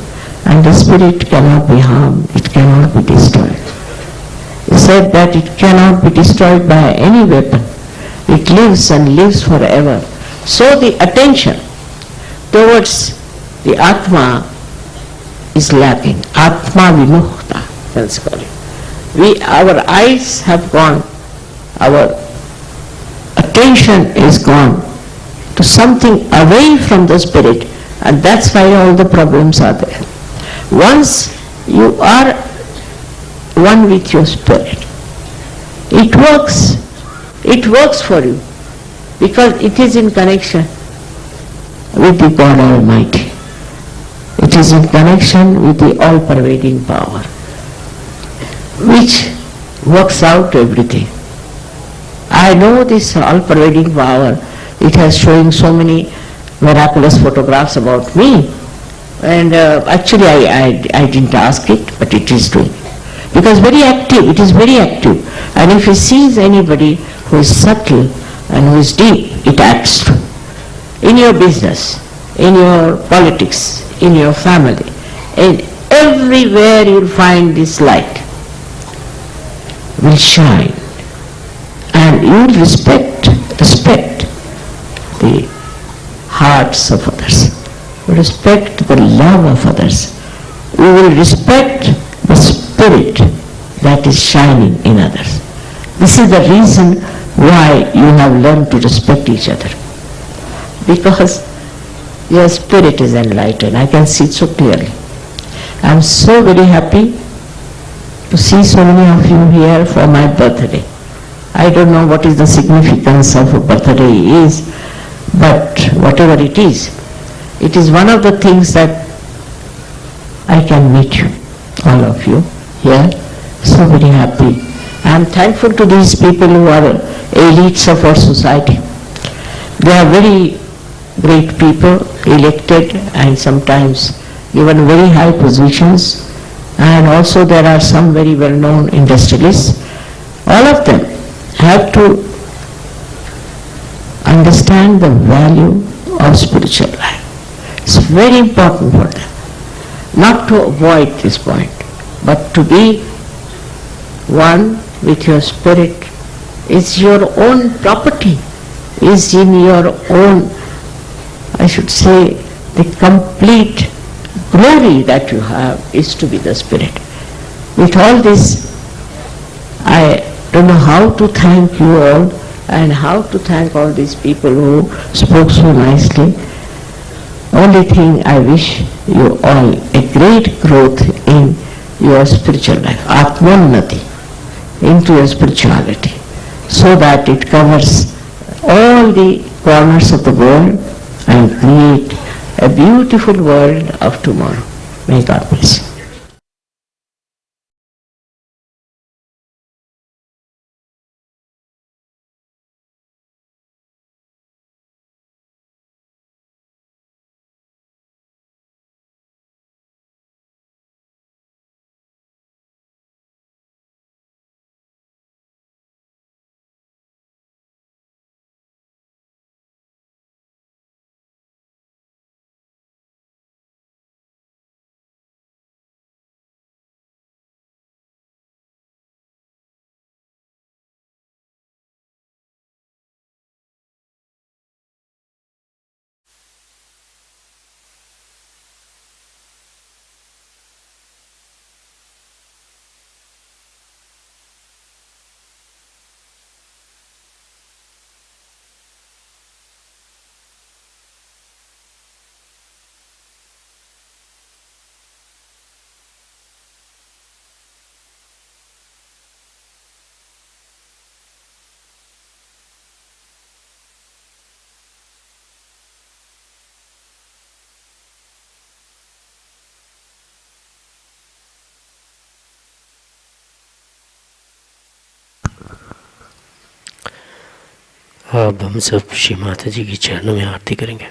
and the spirit cannot be harmed, it cannot be destroyed. He said that it cannot be destroyed by any weapon. It lives and lives forever. So the attention towards the Atma is lacking. Atma Vimukta, let's call it. Our eyes have gone, our attention is gone to something away from the spirit, and that's why all the problems are there. Once you are one with your spirit, it works for you, because it is in connection with the God Almighty. It is in connection with the all-pervading power, which works out everything. I know this all-pervading power, it has showing so many miraculous photographs about me, and actually I didn't ask it, but it is doing. Because very active, it is very active. And if it sees anybody who is subtle and who is deep, it acts too. In your business, in your politics, in your family, in everywhere you'll find this light will shine. And you will respect the hearts of others, respect the love of others. You will respect the spirit that is shining in others. This is the reason why you have learned to respect each other. Because your spirit is enlightened. I can see it so clearly. I am so very happy to see so many of you here for my birthday. I don't know what is the significance of a birthday is, but whatever it is one of the things that I can meet you, all of you here. So very happy. I am thankful to these people who are elites of our society. They are very great people, elected and sometimes given very high positions, and also there are some very well-known industrialists. All of them have to understand the value of spiritual life. It's very important for them not to avoid this point, but to be one with your spirit. Is your own property, is in your own, I should say, the complete glory that you have is to be the spirit. With all this, I don't know how to thank you all and how to thank all these people who spoke so nicely. Only thing I wish you all a great growth in your spiritual life, Atmannati, into your spirituality, so that it covers all the corners of the world and create a beautiful world of tomorrow. May God bless you. अब हम सब श्री माता जी की चरणों में आरती करेंगे।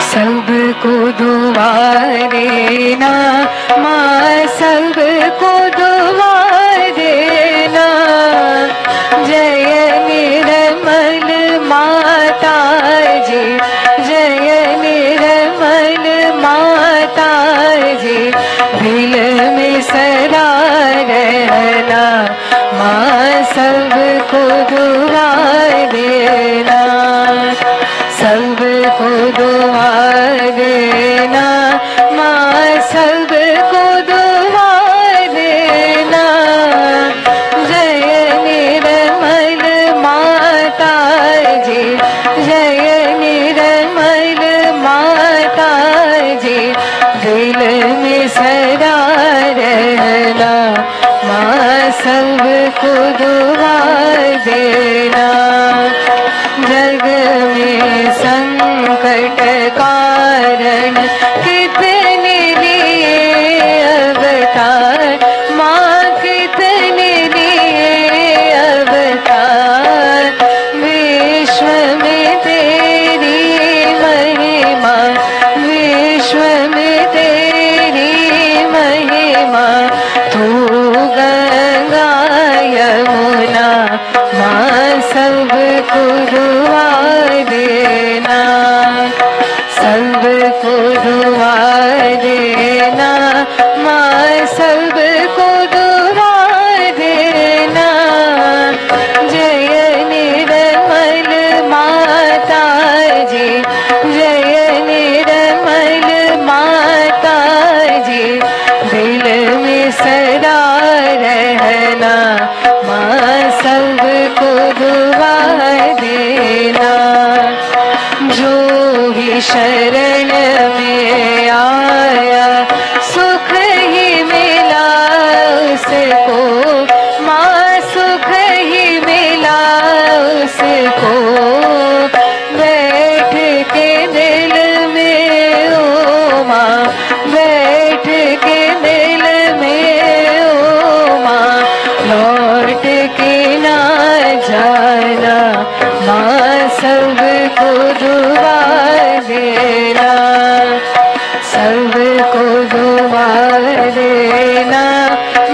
सबको दुआ देना माँ, सबको दुआ देना। जय निर्मल माता जी, जय निर्मल माता जी, दिल में सदा रहना माँ, सबको दुआ देना, सबको दुआ देना माँ, सबको दुआ देना। जग में संकट कारण कितने लिए अवतार, माँ कितने लिए अवतार। विश्व में तेरी महिमा, विश्व में तेरी महिमा। तू गंगा यमुना, माँ सबको दुआ देना, सबको दुआ देना, माँ सबको दुआ देना। जय निर्मल माता जी, जय निर्मल माता जी। दिल में सदा रहना, माँ सबको दुआ देना। जो भी शरण में आया सुख ही मिला उसको, माँ सुख ही मिला उसको। बैठ के दिल में ओ माँ, बैठ के दिल में ओ माँ। लौट के ना जाना, माँ सबको दुआ देना, सबको दुआ देना,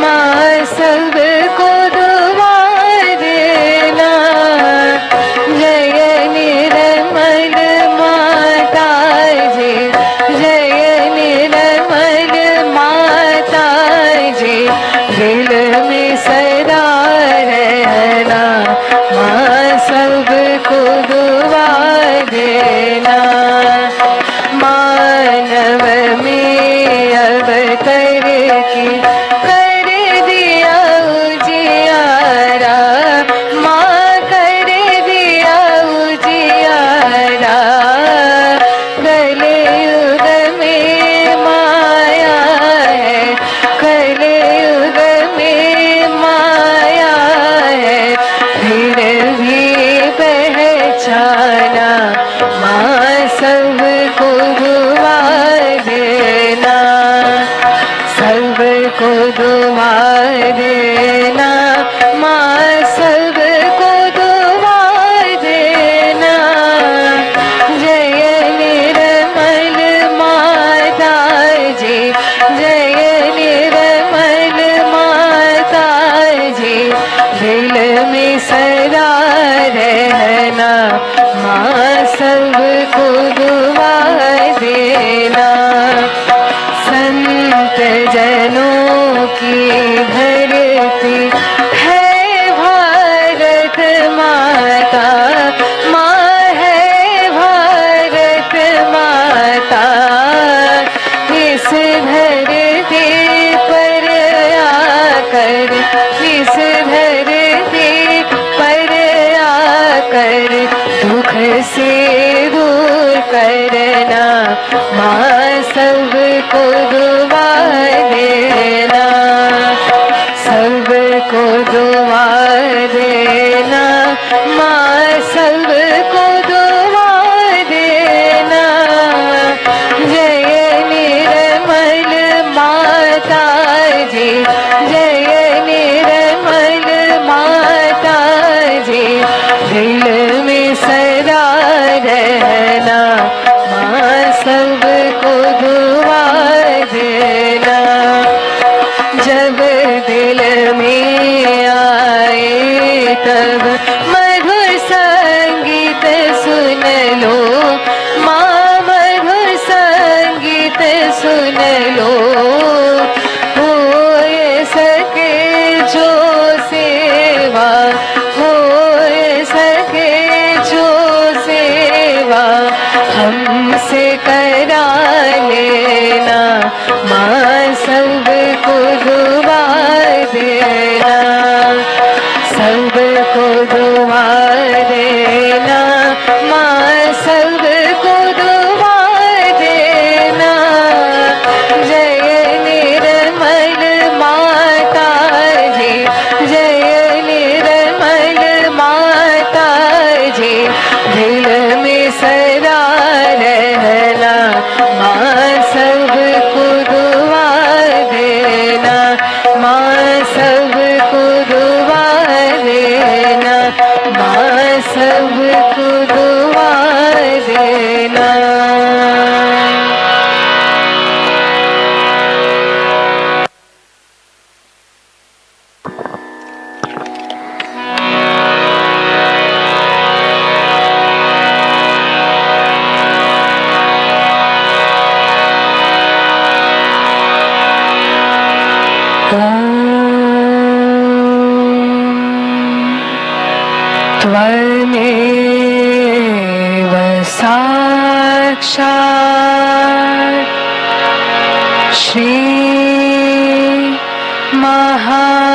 माँ सबको दुआ देना। जय निर्मल माता जी, जय निर्मल माता जी। दिल में सदा रहना, माँ सबको दुआ देना। मानव में अवतर की कर दिया उजियारा, माँ कर दिया उजियारा। कलयुग में माया है, कलयुग में माया है। फिर भी पहचाना, माँ सबको दुआ देना, सबको दुआ देना, माँ सबको दुआ देना। जय निर्मल माता जी, जय निर्मल माता जी। दिल में सदा रहना, माँ सबको दुआ देना। संत जनों की धरती है भारत माता, माँ है भारत माता। इस धरती पर आकर, इस धरती पर आकर दुख से दूर करना, माँ सबको दुआ देना, सबको दुआ देना, माँ सबको दुआ देना। जय निर्मल माता जी, जय निर्मल माता जी। दिल में सदा रहना, माँ सबको दुआ देना। जब दिल में आए तब मधुर संगीत सुन लो, माँ मधुर संगीत सुन लो। हो सके जो सेवा, हो सके जो सेवा हमसे करा लेना, माँ सबको दुआ देना, सबको दुआ त्वमेव साक्षात् श्री महालक्ष्मी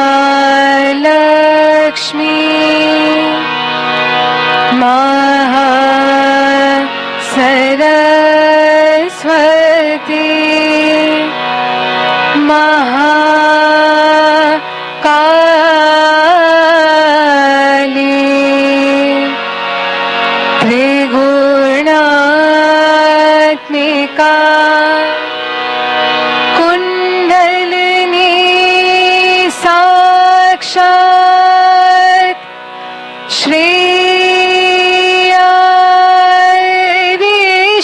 सरस्वती महाकाली त्रिगुणात्मिका कुंडलिनी साक्षात् श्री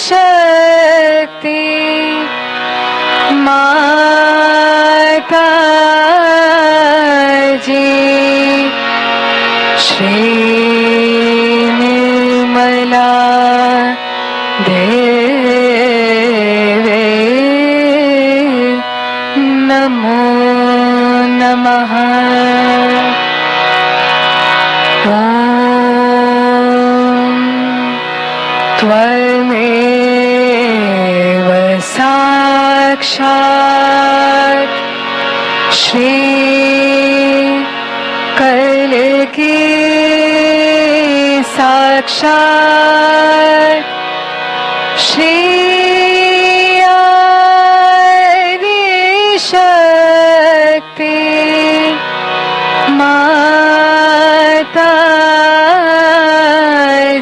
शक्ति माता जी श्री निर्मला देवे नमो नमः। त्वमेव साक्षात् श्री कलकी साक्षात् श्री आदिशक्ति माता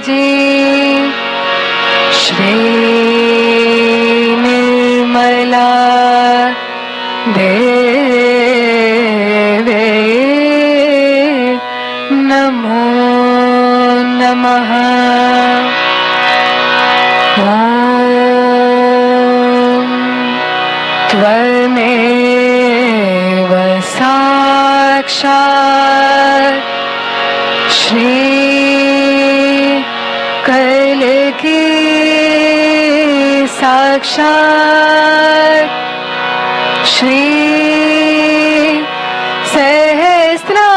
जी श्री निर्मला देवे नमो नमः। त्वमेव साक्षात् श्री कलकी साक्षात् श्री सहस्रार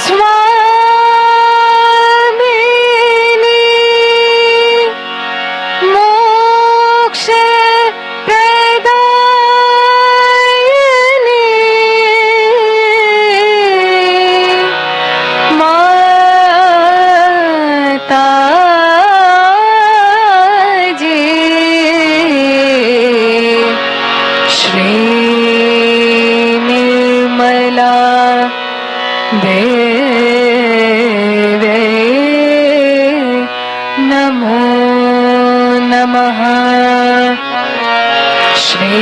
स्वामिनी मोक्ष प्रदायिनी माता देवे नमो नमः। श्री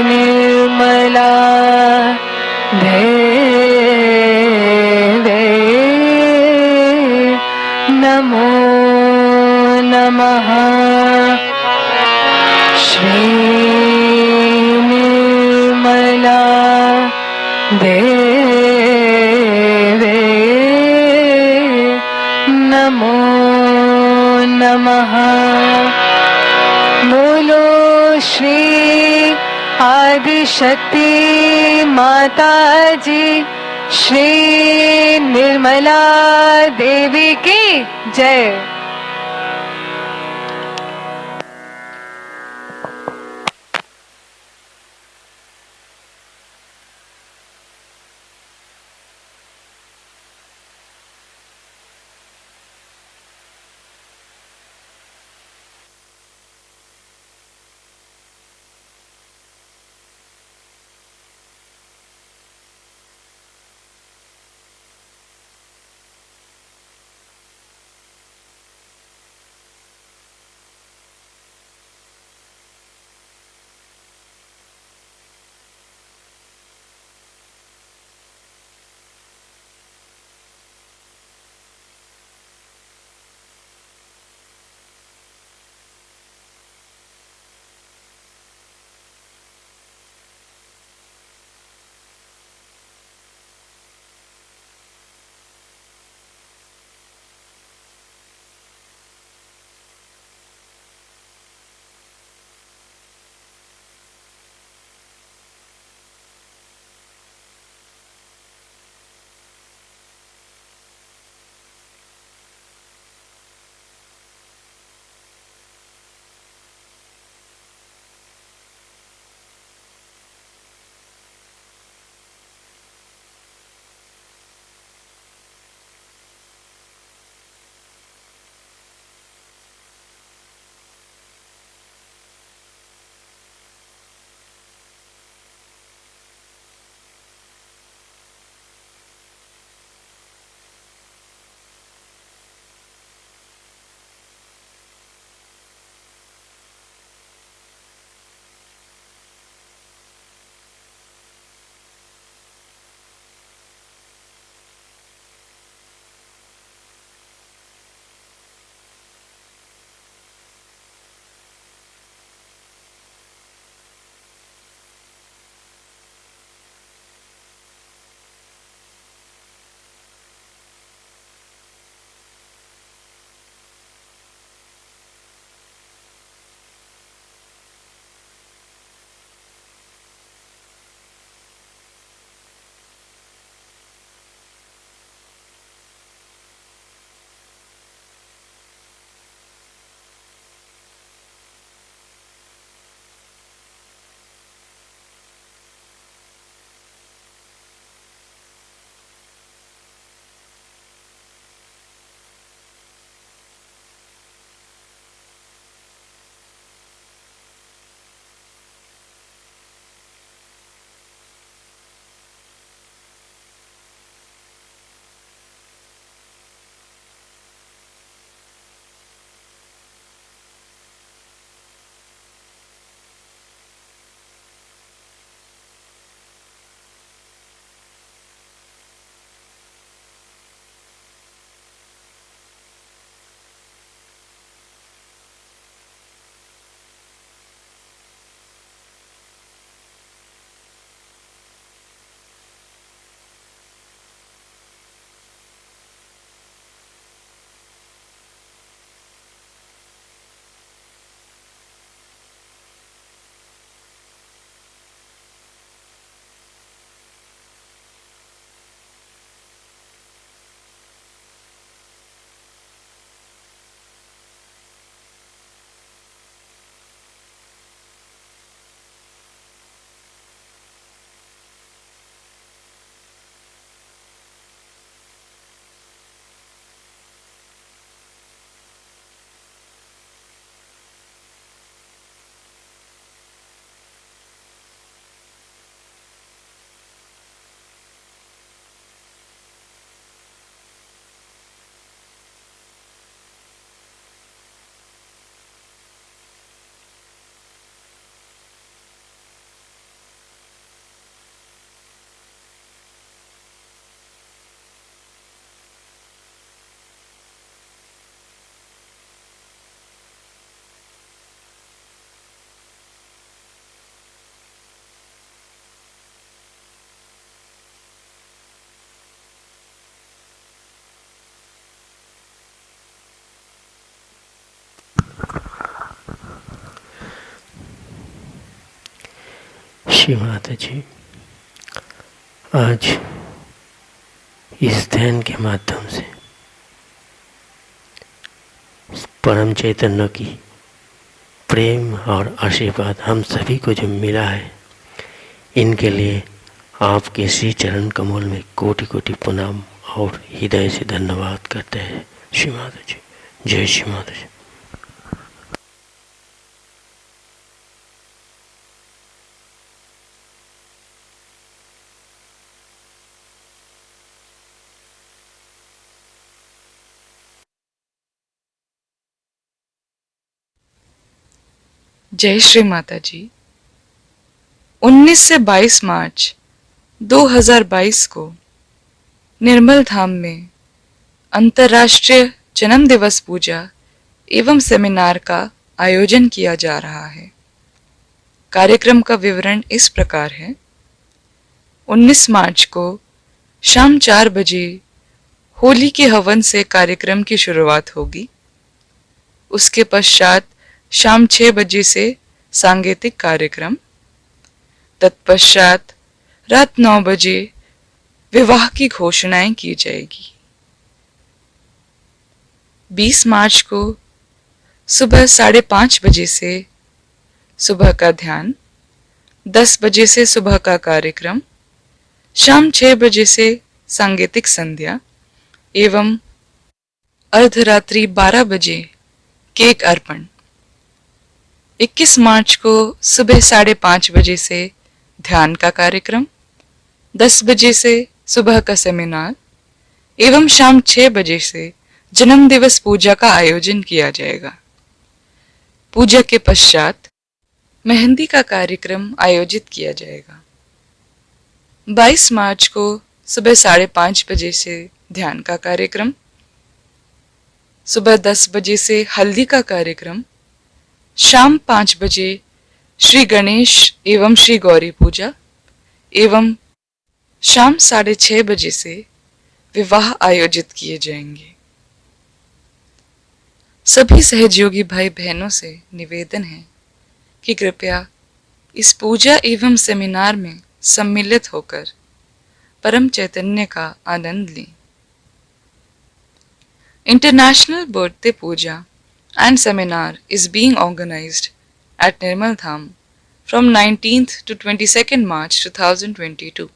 निर्मला देवे नमो नमः। श्री निर्मला देवे नमो नमः। बोलो श्री आदिशक्ति माता जी श्री निर्मला देवी की जय। श्री माता जी, आज इस ध्यान के माध्यम से परम चैतन्य की प्रेम और आशीर्वाद हम सभी को जो मिला है, इनके लिए आपके श्री चरण कमल में कोटि कोटि प्रणाम और हृदय से धन्यवाद करते हैं। श्री माता जी, जय श्री माता जी। जय श्री माता जी। 19 से 22 मार्च 2022 को निर्मल धाम में अंतर्राष्ट्रीय जन्म दिवस पूजा एवं सेमिनार का आयोजन किया जा रहा है। कार्यक्रम का विवरण इस प्रकार है। 19 मार्च को शाम 4 बजे होली के हवन से कार्यक्रम की शुरुआत होगी। उसके पश्चात शाम 6 बजे से सांगीतिक कार्यक्रम, तत्पश्चात रात 9 बजे विवाह की घोषणाएं की जाएगी। 20 मार्च को सुबह 5:30 बजे से सुबह का ध्यान, 10 बजे से सुबह का कार्यक्रम, शाम 6 बजे से सांगीतिक संध्या एवं अर्धरात्रि 12 बजे केक अर्पण। 21 मार्च को सुबह 5:30 बजे से ध्यान का कार्यक्रम, 10 बजे से सुबह का सेमिनार एवं शाम 6 बजे से जन्म दिवस पूजा का आयोजन किया जाएगा। पूजा के पश्चात मेहंदी का कार्यक्रम आयोजित किया जाएगा। 22 मार्च को सुबह 5:30 बजे से ध्यान का कार्यक्रम, सुबह 10 बजे से हल्दी का कार्यक्रम, शाम 5 बजे श्री गणेश एवं श्री गौरी पूजा एवं शाम 6:30 बजे से विवाह आयोजित किए जाएंगे। सभी सहयोगी भाई बहनों से निवेदन है कि कृपया इस पूजा एवं सेमिनार में सम्मिलित होकर परम चैतन्य का आनंद लें। International birthday puja and seminar is being organized at Nirmal Dham from 19th to 22nd March 2022.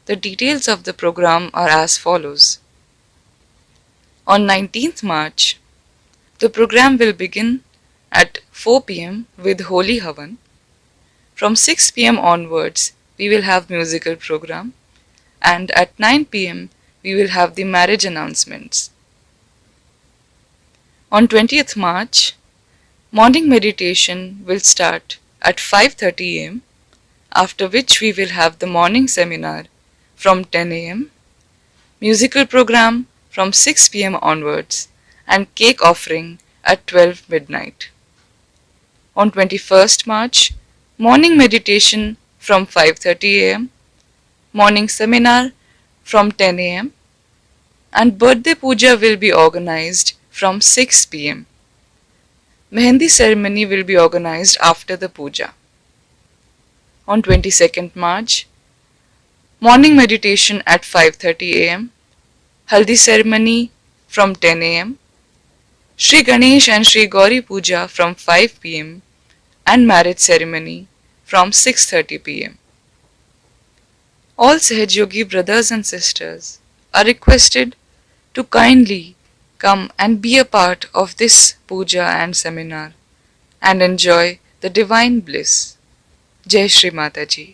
The details of the program are as follows. On 19th March, the program will begin at 4 p.m. with Holy Havan. From 6 p.m. onwards, we will have musical program, and at 9 p.m. we will have the marriage announcements. On 20th March, morning meditation will start at 5:30 am, after which we will have the morning seminar from 10 am, musical program from 6 p.m. onwards, and cake offering at 12 midnight. On 21st March, morning meditation from 5:30 am, morning seminar from 10 am, and birthday puja will be organized from 6 p.m. Mehendi ceremony will be organized after the puja. On 22nd March, morning meditation at 5:30 am, haldi ceremony from 10 am, Shri Ganesh and Shri Gauri puja from 5 p.m. and marriage ceremony from 6:30 p.m. All Sahajyogi brothers and sisters are requested to kindly come and be a part of this puja and seminar and enjoy the divine bliss. Jai Shri Mata Ji.